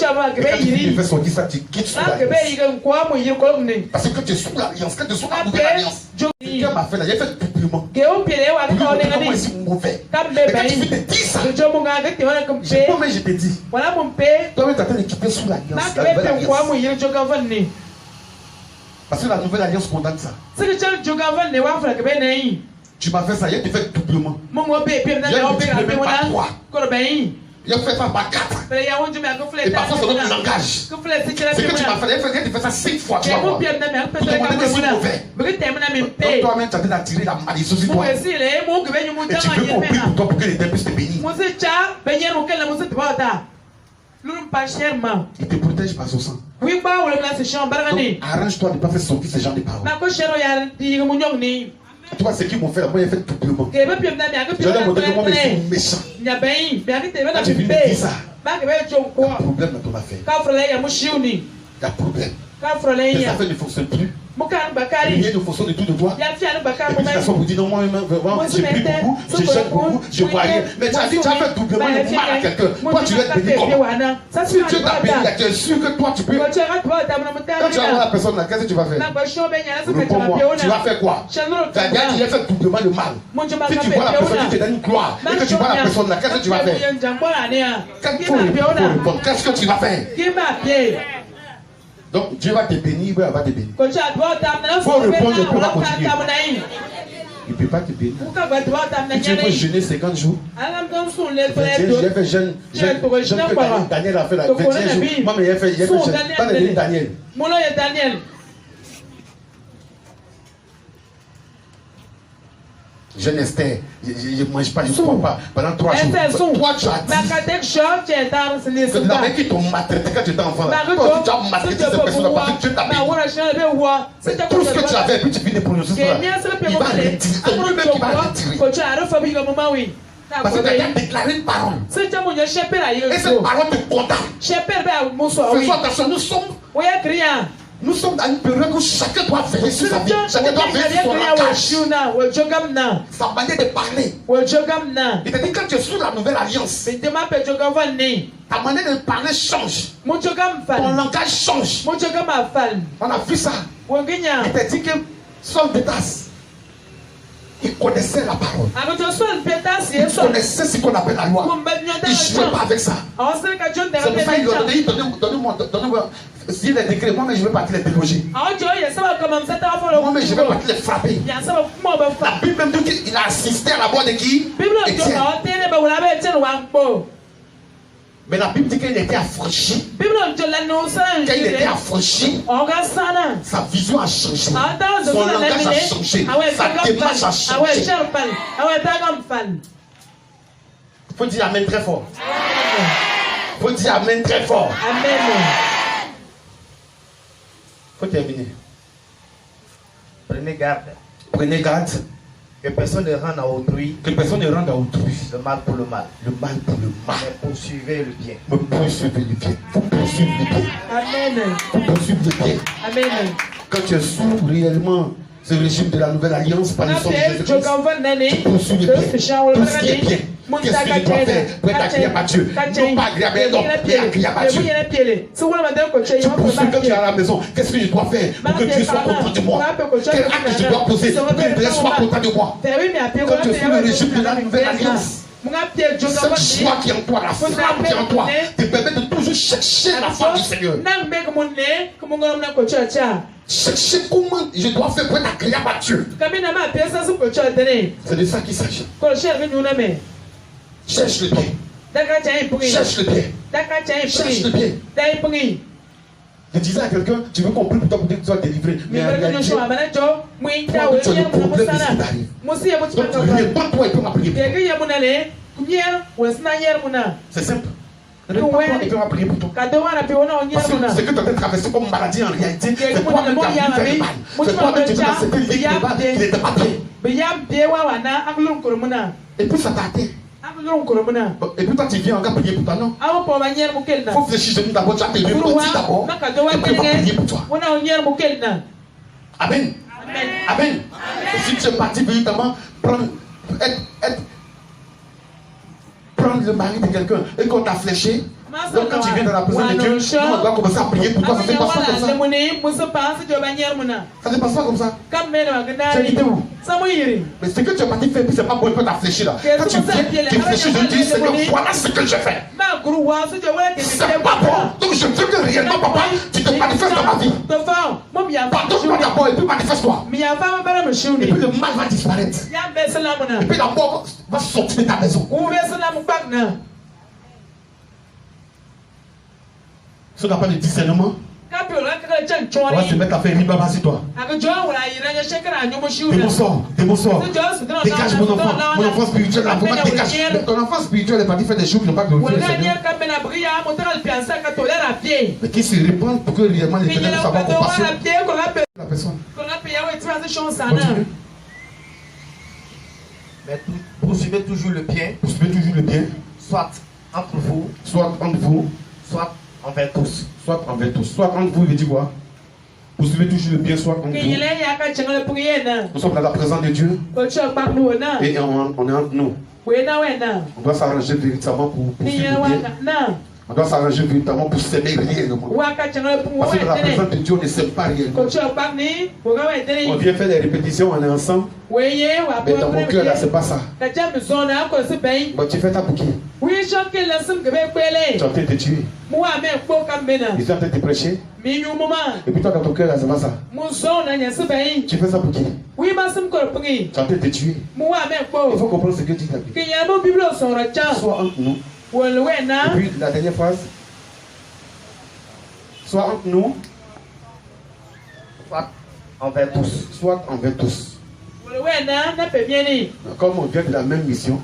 tu fais sortir ça, tu quittes sous l'alliance. Parce que quand tu es sous l'alliance, quand tu es sous la nouvelle alliance, quelqu'un m'a fait là, il a fait doublement. Moi je suis mauvais. Et quand tu fais des 10 ans, je te dis, toi-même tu es en train de quitter sous l'alliance, la nouvelle alliance. Parce que la nouvelle alliance condamne ça. Tu m'as fait ça, il a fait doublement. Il a fait pas 3. Il a fait ça par 4. Et parfois ça donne du langage. Ce que tu m'as fait, il a fait ça 5 fois. Tu vas voir. Pour te montrer que c'est mauvais. Donc toi-même tu as attiré la malédiction sur toi. Et tu peux compris pour toi pour que les dieux puissent te bénir. Il te protège par son sang. Donc arrange-toi de ne pas faire sortir ces gens de paroles. Tu vois ce qu'ils m'ont fait, moi j'ai fait doublement. Je leur ai montré comment ils sont méchants. Quand tu viens de dire ça, il y a un problème dans ton affaire. Il y a un problème. Tes affaires ne fonctionnent plus. Rien ne fonctionne de tout de toi. Et puis tu t'assois pour dire non, moi j'ai pris beaucoup, j'ai jeûné beaucoup, je vois rien. Mais tu as dit, tu as fait doublement le mal à quelqu'un. Toi tu vas être béni comment? Si Dieu t'a béni, tu es sûr que toi tu peux. Quand tu vas voir la personne là, qu'est-ce que tu vas faire? Réponds-moi, tu vas faire quoi? Tu as dit, il a fait doublement le mal. Si tu vois la personne qui te donne une gloire, et que tu vois la personne là, qu'est-ce que tu vas faire? Il faut répondre, qu'est-ce que tu vas faire? Donc Dieu va te bénir, il va te bénir. Il faut répondre, il ne peut pas continuer. Il ne peut pas te bénir. Si tu veux jeûner 50 jours, 21 jours, j'ai fait jeûne que Daniel a fait là, 21 jours. Moi, mais il a fait jeûne. Pas de Daniel. Jeune Esther, je ne mange pas, je ne crois pas. Pendant 3 jours. Toi, tu as dit que la mec qui t'ont maltraité quand tu étais enfant, toi, tu as maltraité cette personne parce que Dieu t'a béni. C'est tout ce que tu avais, puis tu viens de prononcer cela. Il va retirer. C'est lui-même qui va retirer. Parce que tu as déclaré une parole. Et cette parole te condamne. Faisons attention, nous sommes dans une période où chacun doit veiller sur sa vie. Chacun doit veiller sur son langage. Sa manière de parler. Il te dit quand tu es sous la nouvelle alliance, ta manière de parler change. Ton langage change. On a vu ça. Il te dit que Saul de Tarse, il connaissait la parole. Il connaissait ce qu'on appelle la loi. Il ne jouait pas avec ça. C'est pour ça qu'il lui a dit, donnez-moi s'il est décret, moi mais je ne vais pas te les déloger. Moi mais je ne vais pas te les frapper. La Bible même dit qu'il a assisté à la mort de qui? Étienne. Mais la Bible dit qu'il était affranchi. Quand il était affranchi, sa vision a changé. Son langage a changé. Sa démarche a changé. Il faut dire Amen très fort. Il faut dire Amen très fort. Il faut terminer. Prenez garde. Prenez garde. Que personne ne rende à autrui. Que personne ne rende à autrui. Le mal pour le mal. Le mal pour le mal. Mais poursuivez le bien. Me poursuivez le bien. Vous poursuivez le bien. Amen. Vous poursuivez le bien. Amen. Quand tu es sous réellement ce régime de la nouvelle alliance par le sang de Jésus-Christ, tu poursuis le bien. Tout ce qui est bien. Qu'est-ce que tu dois faire pour être agréable à Dieu? Non pas agréable à l'homme, mais agréable à Dieu. Tu poursuis quand tu es à la maison. Qu'est-ce que je dois faire pour que Dieu soit content de moi? Quel acte je dois poser pour que Dieu soit content de moi? Quand tu es sous le régime de la nouvelle alliance, cette joie qui est en toi, la flamme qui est en toi, te permet de toujours chercher la foi du Seigneur. Chercher comment je dois faire pour être agréable à Dieu. C'est de ça qu'il s'agit. Cherche le bien. Cherche le bien. Cherche le bien. Je disais à quelqu'un, tu veux qu'on prie pour toi pour que tu sois délivré. Mais en réalité, toi, tu as le problème de ce qui t'arrive. Donc, réponds-toi et peux m'appeler. C'est simple. Réponds-toi et peux m'appeler pour toi. Parce que ce que tu as traversé comme maladie en réalité, c'est toi-même qui as fait mal. C'est toi-même qui as fait cette ligne de bas qui n'était pas bien. Et puis ça t'a atteint. Et puis toi tu viens encore prier pour toi, non? Il faut fléchir genoux d'abord, tu as tes repentis d'abord. Et puis on va prier pour toi. Amen. Amen. Et si tu es parti véritablement prendre le mari de quelqu'un et qu'on t'a fléché, donc quand tu viens dans la présence de Dieu, on doit commencer à prier pour toi. Ça ne se passe pas comme ça. Ça ne se passe pas comme ça. Tu as quitté où? Mais ce que tu as parti faire, c'est pas pour un peu t'a fléché là. Quand tu viens, tu fléchis, je dis, Seigneur, voilà ce que je fais. C'est pas bon. Donc je veux que réellement, papa, tu te manifestes dans ma vie. Pardonne-moi d'abord et puis manifeste-toi. Et puis le mal va disparaître. Et puis la mort va sortir de ta maison. Ce qu'on appelle le discernement, on va se mettre à faire une baba sur toi. Démon sort. Dégage mon enfant. Mon enfant spirituel, là, vraiment dégage. Ton enfant spirituel est parti faire des choses qui n'ont pas glorifié le Seigneur. Mais qui se répand pour que réellement l'Éternel ne soit pas compassion. La personne. Continue. Mais poursuivez toujours le bien. Poursuivez toujours le bien. Soit entre vous. Soit entre vous. Soit envers tous. Soit envers tous. Soit entre vous, il veut dire quoi? Poursuivez toujours le bien, soit entre vous. Nous sommes dans la présence de Dieu. Et on est entre nous. On doit s'arranger véritablement pour poursuivre le bien. On doit s'arranger véritablement pour s'aimer réellement. Parce que dans la présence de Dieu, on ne s'aime pas réellement. On vient faire des répétitions, on est ensemble. Mais dans mon cœur, là, c'est pas ça. Bon, tu fais ta pour qui? Tu es en train de te tuer. Ils sont en train de te prêcher. Et puis toi, dans ton cœur, là, c'est pas ça. Tu fais ça pour qui? Tu es en train de te tuer. Il faut comprendre ce que tu dis. Soit entre nous. Et puis la dernière phrase. Soit entre nous. Soit envers tous. Soit envers tous. Comme on vient de la même mission.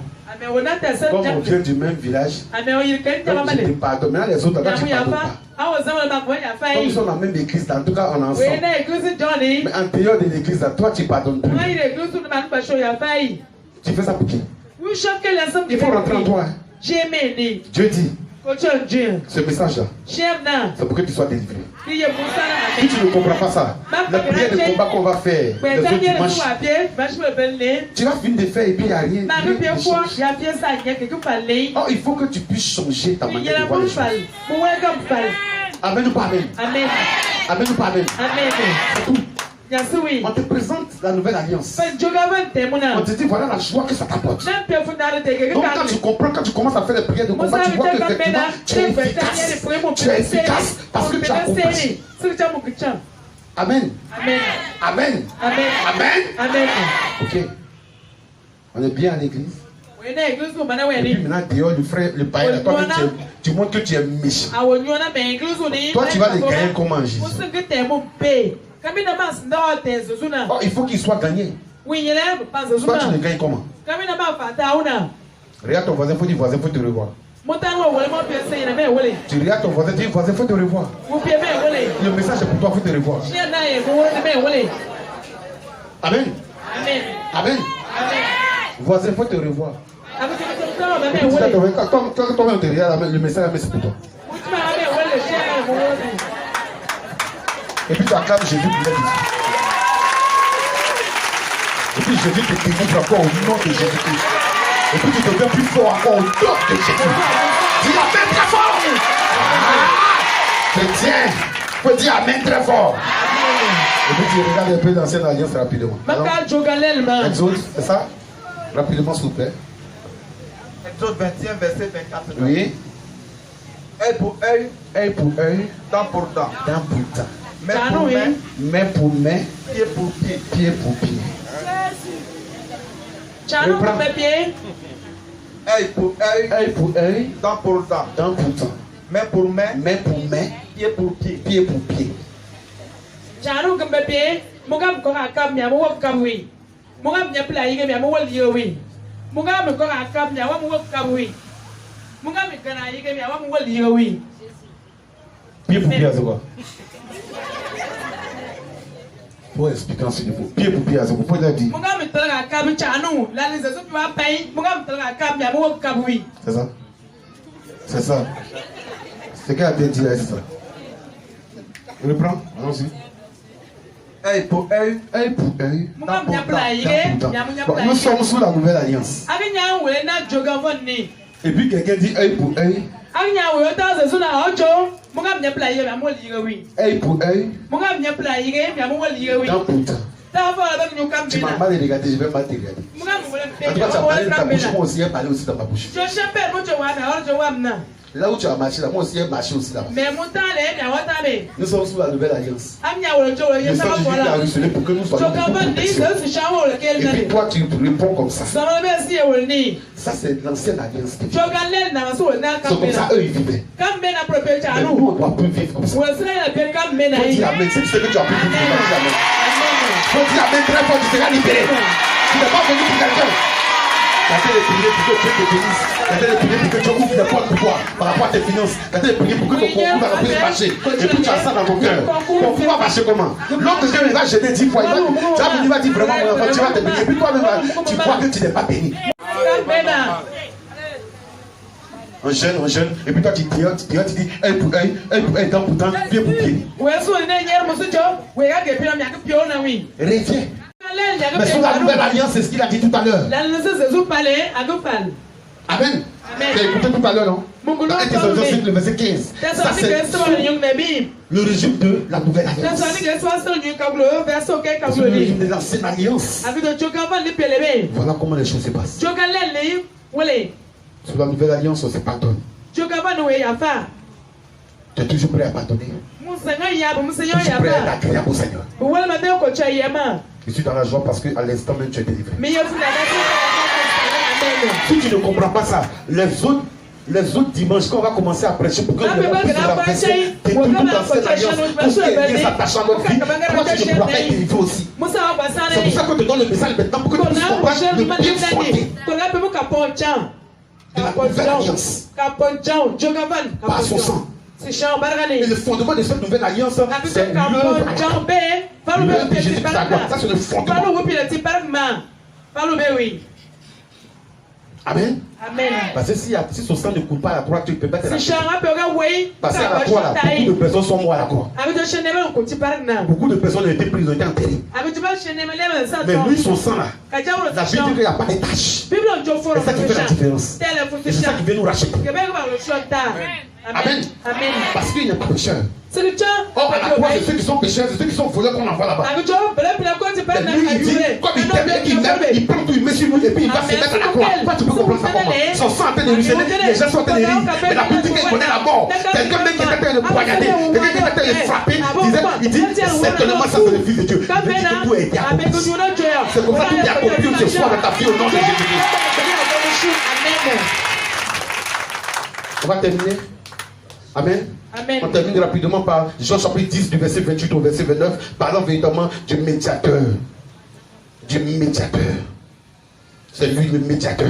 Comme on vient du même village. Donc je te pardonne. Maintenant les autres, là, tu ne pardonnes pas. Comme ils sont dans la même église, en tout cas on est ensemble. Mais en dehors de l'église, toi tu ne pardonnes plus. Tu fais ça pour qui? Il faut rentrer en toi. Dieu dit. Ce message-là, c'est pour que tu sois délivré. Si tu ne comprends pas ça, la prière de combat qu'on va faire les autres dimanches, tu vas finir de faire et puis il n'y a rien. Oh, il faut que tu puisses changer ta manière de voir les choses. Amen ou pas amen? Amen ou pas amen? C'est tout. On te présente la nouvelle alliance. On te dit voilà la joie que ça t'apporte. Donc quand tu comprends, quand tu commences à faire les prières de combat, tu vois que effectivement tu es efficace. Tu es efficace parce que tu as compris. Amen. Amen. Amen. Ok. On est bien à l'église. Et puis maintenant dehors le frère, le païen, toi tu montres que tu es méchant. Toi tu vas les gagner comment Jésus. Oh, il faut qu'il soit gagné. Toi tu le gagnes comment? Regarde ton voisin, il faut dire voisin, il faut te revoir. Tu regardes ton voisin, tu dis voisin, il faut te revoir. Le message est pour toi, il faut te revoir. Amen. Amen. Voisin, il faut te revoir. Quand toi-même te regardes, le message c'est pour toi. Et puis tu acclames Jésus pour l'être ici. Et puis Jésus te délivre encore au nom de Jésus-Christ. Et puis tu deviens plus fort encore au nom de Jésus. Dis Amen très fort. Chrétien, faut dire Amen très fort. Et puis tu regardes un peu l'ancienne alliance rapidement. Exode, c'est ça? Rapidement s'il vous plaît. Exode 21, verset 24. Oui. Œil pour œil. Œil pour œil. Dent pour dent. Dent pour dent. Main pour main. Main pour main. Pied pour pied. Pied pour pied. Œil pour œil. Œil pour œil. Dent pour dent. Dent pour dent. Main pour main. Main pour main. pied pour pied. Pied pour pied. Janu gambe pied, mugam ko akam nya mo kamwi. Mugam nya pla yige nya mo wal yewi. Mugam ko akam nya wa mo kamwi. Mugam kana yige nya wa mo wal yewi. Pied pour pied, c'est quoi? Pour expliquer en ce niveau. Pied pour pied, c'est quoi? Pour dire. Mugam tala akam chanu, la les autres va payer. Mugam tala akam nya mo kamwi. C'est ça? C'est ça. C'est qu'à bien dire, c'est ça. Reprends, allons-y. Œil pour œil, œil pour œil. Nous sommes sous la nouvelle alliance. Et puis quelqu'un dit œil pour œil. Œil pour œil. Dent pour dent. Tu m'as mal regardé, je vais mal te regarder. En tout cas, tu as parlé de ta bouche, moi aussi, j'ai parlé aussi dans ma bouche. Là où tu as marché, là, moi aussi, j'ai marché aussi là-bas. Nous sommes sous la nouvelle alliance. Le Seigneur Jésus a ruisselé pour que nous soyons et puis toi, tu réponds comme ça. Ça, c'est l'ancienne alliance. C'est comme ça, eux, ils vivaient. Mais nous, on ne doit plus vivre comme ça. Faut dire amen. C'est ce que tu as pu vivre. Faut dire amen très fort, tu seras libéré. Tu n'es pas venu pour quelqu'un. Quand elle est priée pour que Dieu te bénisse, quand elle est priée pour que Dieu ouvre des portes pour toi par rapport à tes finances, quand elle est priée pour que ton concours va remplir marcher, et puis tu as ça dans ton cœur. Ton concours va marcher comment? L'autre Dieu il va gêner 10 fois, tu vas venir, il va dire vraiment mon enfant, tu vas te bénir, et puis toi-même tu crois que tu n'es pas béni. Un jeune, et puis toi tu dis œil pour œil, dent pour dent, pied pour pied. Reviens. Mais sous la nouvelle alliance, c'est ce qu'il a dit tout à l'heure. Amen. Tu as écouté tout à l'heure, non? Dans Ephésiens le verset 15. Ça, c'est le régime de la nouvelle alliance. C'est le régime de l'ancienne alliance. Voilà comment les choses se passent. Sous la nouvelle alliance, on se pardonne. Tu es toujours prêt à pardonner. Toujours prêt à accueillir au Seigneur. Je suis dans la joie parce qu'à l'instant même tu es délivré. Si tu ne comprends pas ça, les autres dimanches, quand on va commencer à prêcher pour que le monde puisse renverser toute l'ancienne alliance, pour qu'il y ait s'attachant à notre vie, toi tu ne pourras pas être délivré aussi. C'est pour ça qu'on te donne le message maintenant pour que tu puisses comprendre le bien fondé de la nouvelle alliance par son sang. Et le fondement de cette nouvelle alliance, c'est l'œuvre de Jésus Christ à la croix. Ça, c'est le fondement. Amen. Parce que si son sang ne coule pas à la croix, tu ne peux pas te racheter. Parce qu'à la croix, là, beaucoup de personnes sont mortes à la croix. Beaucoup de personnes ont été prises, ont été enterrées. Mais lui, son sang là, la Bible dit qu'il n'y a pas de tâches. C'est ça qui fait la différence. Et c'est ça qui vient nous racheter. Amen. Parce qu'il n'y a pas de pécheur. Or, à la croix, c'est ceux qui sont pécheurs, c'est ceux qui sont voleurs qu'on envoie là-bas. Mais lui, il dit, comme il t'aime et qu'il m'aime, il prend tout, il met sur nous et puis il va se mettre à la croix. Toi, tu peux comprendre ça comment? Son sang est en train de ruisseler, les gens sont en train de rire. Mais la Bible dit qu'il connaît la mort. Quelqu'un même qui est en train de poignarder, quelqu'un qui est en train de frapper, il dit, certainement ça c'est le Fils de Dieu. Il dit que tout a été accompli. C'est comme ça que tout est accompli ce soir dans ta vie au nom de Jésus-Christ. On va terminer. Amen. On termine rapidement par Jean chapitre 10 du verset 28 au verset 29, parlant véritablement du médiateur. Du médiateur. C'est lui le médiateur.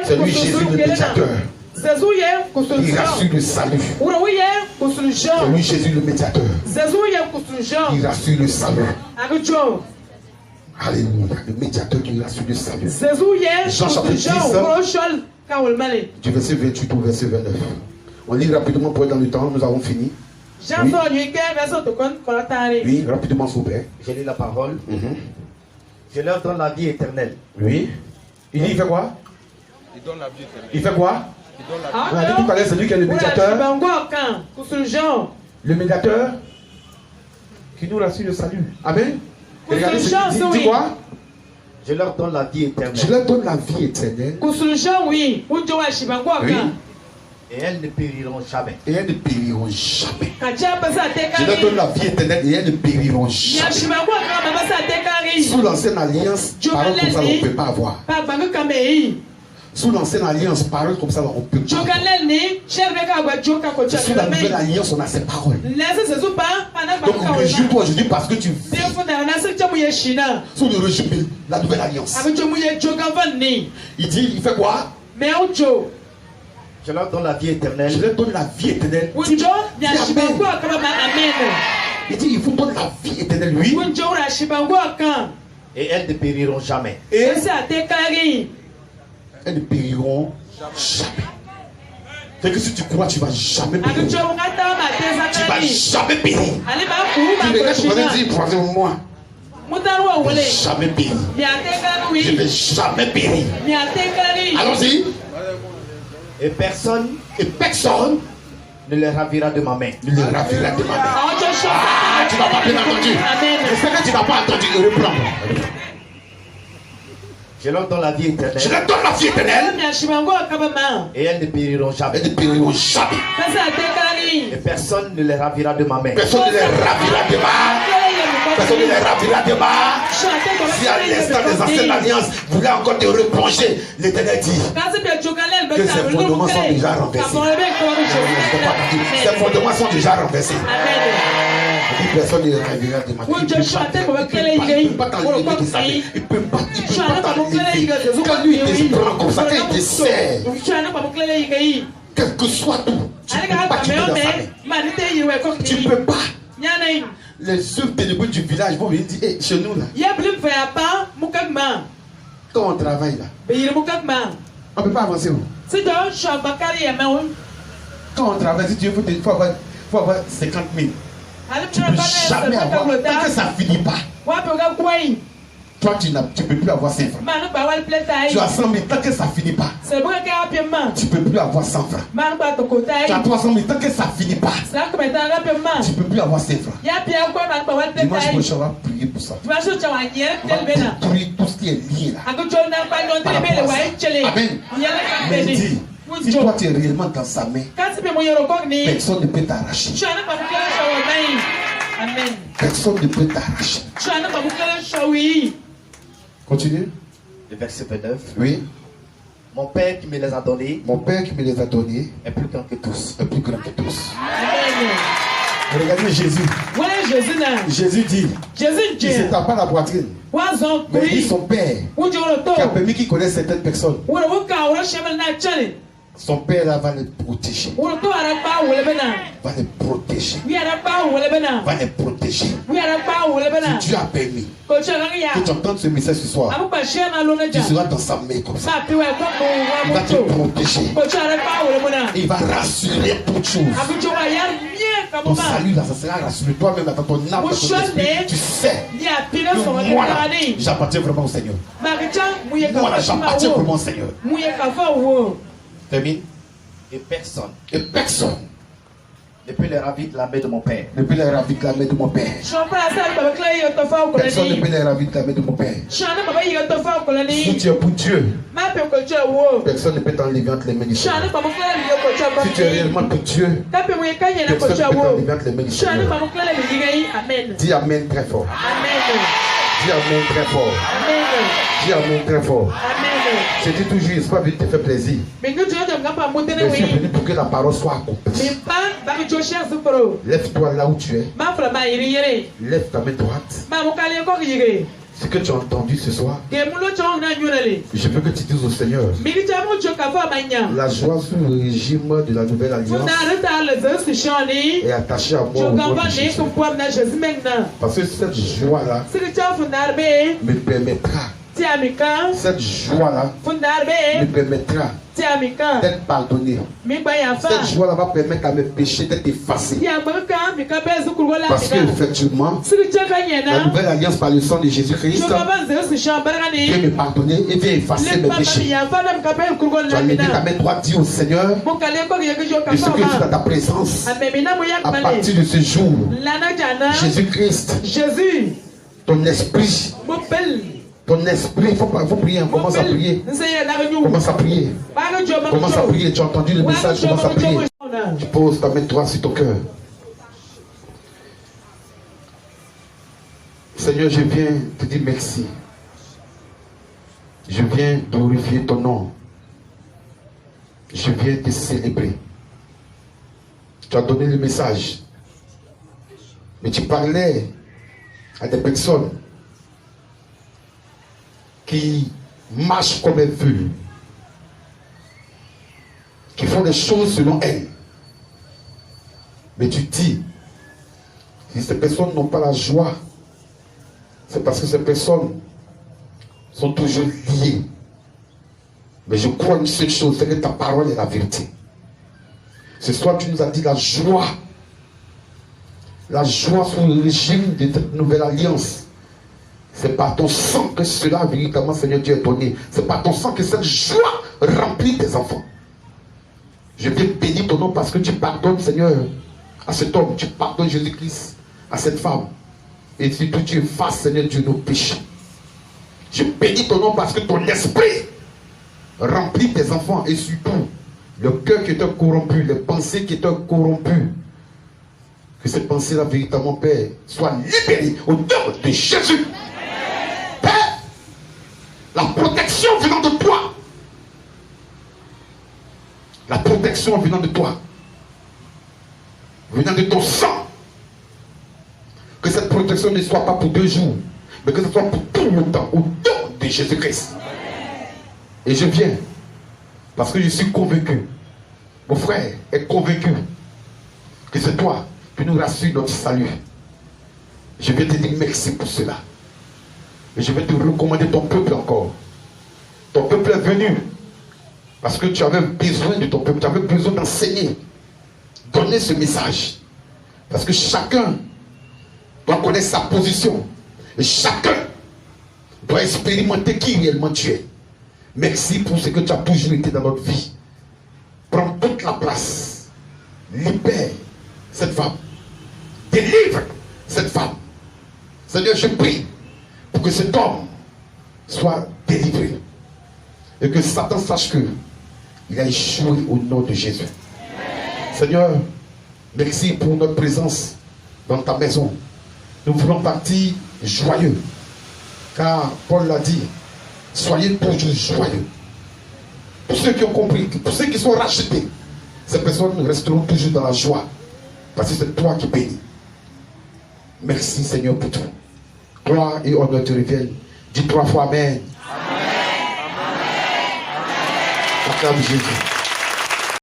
C'est lui Jésus le médiateur. Il rassure le salut. C'est lui Jésus le médiateur. Il rassure le salut. Alléluia. Le médiateur qui rassure le salut. Jean chapitre 10 du verset 28 au verset 29. On lit rapidement pour être dans le temps, nous avons fini. Oui, rapidement s'il vous plaît. Je lis la parole. Je leur donne la vie éternelle. Oui. Il dit, il fait quoi? Il donne la vie éternelle. Il fait quoi? On a dit tout à l'heure, c'est lui qui est le médiateur. Le médiateur qui nous rassure le salut. Amen. Et regardez, dit quoi? Je leur donne la vie éternelle. Je leur donne la vie éternelle. Oui. Et elles ne périront jamais. Et elles ne périront jamais. Je leur donne la vie éternelle et elles ne périront jamais. Sous l'ancienne alliance, parole comme ça, on ne peut pas avoir. Sous l'ancienne alliance, parole comme ça, on peut pas. Sous la nouvelle alliance, on a ces paroles. Donc réjouis-toi aujourd'hui parce que tu vis sous le régime de la nouvelle alliance. Il dit, il fait quoi? Je leur donne la vie éternelle. Je leur donne la vie éternelle. Il dit, il vous donne la vie éternelle, lui. Et elles ne périront jamais. Et elles ne périront jamais. C'est que si tu crois, tu ne vas jamais périr. Tu ne vas jamais périr. Tu regardes, tu vas dire, moi. Je ne vais jamais périr. Je ne vais jamais périr. Allons-y. Et personne ne les ravira de ma main. Ne les ravira de ma main. Ah, tu n'as pas bien entendu. C'est que tu n'as pas entendu. Reprends. Je leur donne la vie éternelle. Je leur donne la vie éternelle. Et elles ne périront jamais. Elles ne périront jamais. Et personne ne les ravira de ma main. Personne ne les ravira de ma main. Personne ne les ravira de ma main. Si à l'instant des anciennes alliances voulait encore te replonger, l'Éternel dit que ces fondements sont déjà renversés. Ces fondements sont déjà renversés. Personne ne ravira de ma main. Il ne peut pas t'enlever de sa main. Il ne peut pas t'enlever. Quand lui il te prend comme ça, quand il te sert, quel que soit tout, tu ne peux pas quitter dans sa main. Tu ne peux pas. Les œufs ténébreux du village vont venir dire, hey, chez nous là, quand on travaille là, on ne peut pas avancer. Quand on travaille, si tu veux, il faut avoir 50 000. Tu ne peux jamais avoir, tant que ça ne finit pas. Toi, tu ne peux plus avoir 5 francs. Tu as 100 000, tant que ça ne finit pas. Tu ne peux plus avoir 100 francs. Tu as 300 000, tant que ça ne finit pas. Tu ne peux plus avoir 5 francs. Dimanche prochain, on va prier pour ça. On va détruire tout ce qui est lié là. Amen. Mais dis, si toi tu es réellement dans sa main, personne ne peut t'arracher. Personne ne peut t'arracher. Continue. Le verset 29. Oui. Mon Père qui me les a donnés. Mon Père qui me les a donnés est plus grand que tous. Est plus grand que tous. Regardez Jésus. Jésus dit. Il ne s'étend pas la poitrine. Mais il dit son Père qui a permis qu'il connaisse certaines personnes. Son Père là va les protéger. Va les protéger. Va les protéger. Si Dieu a permis que tu entendes ce message ce soir, tu seras dans sa main comme ça. Il va te protéger. Il va rassurer toutes choses. Ton salut là, ça sera rassuré. Toi-même, dans ton âme, dans ton esprit, tu sais que moi là, j'appartiens vraiment au Seigneur. Moi là, j'appartiens vraiment au Seigneur. Termine. Et personne ne peut les ravir de la main de mon Père. Ne peut les ravir de la main de mon Père. Personne ne peut les ravir de la main de mon Père. Si tu es pour Dieu, personne ne peut t'enlever entre les mains du Seigneur. Si tu es réellement pour Dieu, personne ne peut t'enlever entre les mains du Seigneur. Dis Amen très fort. Dis Amen très fort. Dis Amen très fort. Je dis toujours, il ne faut pas venir te faire plaisir. Mais je suis venu pour que la parole soit accomplie. Lève-toi là où tu es. Lève ta main droite. Ce que tu as entendu ce soir, je veux que tu dises au Seigneur, la joie sous le régime de la nouvelle alliance est attachée à moi au nom de Jésus. Parce que cette joie-là me permettra, cette joie-là me permettra d'être pardonné. Cette joie-là va permettre à mes péchés d'être effacés. Parce que effectivement, la nouvelle alliance par le sang de Jésus-Christ vient me pardonner et vient effacer mes péchés. Tu as levé ta main droite, dis au Seigneur, je sais que tu es dans ta présence. À partir de ce jour, Jésus-Christ, ton esprit, il faut prier, commence à prier. Commence à prier. Commence à prier. Tu as entendu le message, commence à prier. Tu poses ta main droite sur ton cœur. Seigneur, je viens te dire merci. Je viens glorifier ton nom. je viens te célébrer. Tu as donné le message. Mais tu parlais à des personnes qui marchent comme elles veulent, qui font des choses selon elles. Mais tu dis, si ces personnes n'ont pas la joie, c'est parce que ces personnes sont toujours liées. Mais je crois une seule chose, c'est que ta parole est la vérité. Ce soir, tu nous as dit la joie sous le régime de cette nouvelle alliance. C'est par ton sang que cela, véritablement, Seigneur Dieu, est donné. C'est par ton sang que cette joie remplit tes enfants. Je viens bénir ton nom parce que tu pardonnes, Seigneur, à cet homme. Tu pardonnes, Jésus-Christ, à cette femme. Et surtout, tu effaces, Seigneur Dieu, nos péchés. Je bénis ton nom parce que ton esprit remplit tes enfants et surtout, le cœur qui est corrompu, les pensées qui étaient corrompues. Que ces pensées-là, véritablement, Père, soient libérées au nom de Jésus. Père, la protection venant de toi. La protection venant de toi. Venant de ton sang. Que cette protection ne soit pas pour 2 jours, mais que ce soit pour tout le temps, au nom de Jésus-Christ. Et je viens, parce que je suis convaincu, mon frère est convaincu, que c'est toi qui nous rassure notre salut. Je vais te dire merci pour cela. Et je vais te recommander ton peuple encore. Ton peuple est venu, parce que tu avais besoin de ton peuple, tu avais besoin d'enseigner, donner ce message. Parce que chacun doit connaître sa position. Et chacun doit expérimenter qui réellement tu es. Merci pour ce que tu as toujours été dans notre vie. Prends toute la place. Libère cette femme. Délivre cette femme. Seigneur, je prie pour que cet homme soit délivré. Et que Satan sache que il a échoué au nom de Jésus. Seigneur, merci pour notre présence dans ta maison. Nous voulons partir joyeux. Car Paul l'a dit, soyez toujours joyeux. Pour ceux qui ont compris, pour ceux qui sont rachetés, ces personnes resteront toujours dans la joie. Parce que c'est toi qui bénis. Merci Seigneur pour tout. Gloire et honneur te reviennent. Dis 3 fois Amen. Amen. Amen. Amen. Acclame Jésus.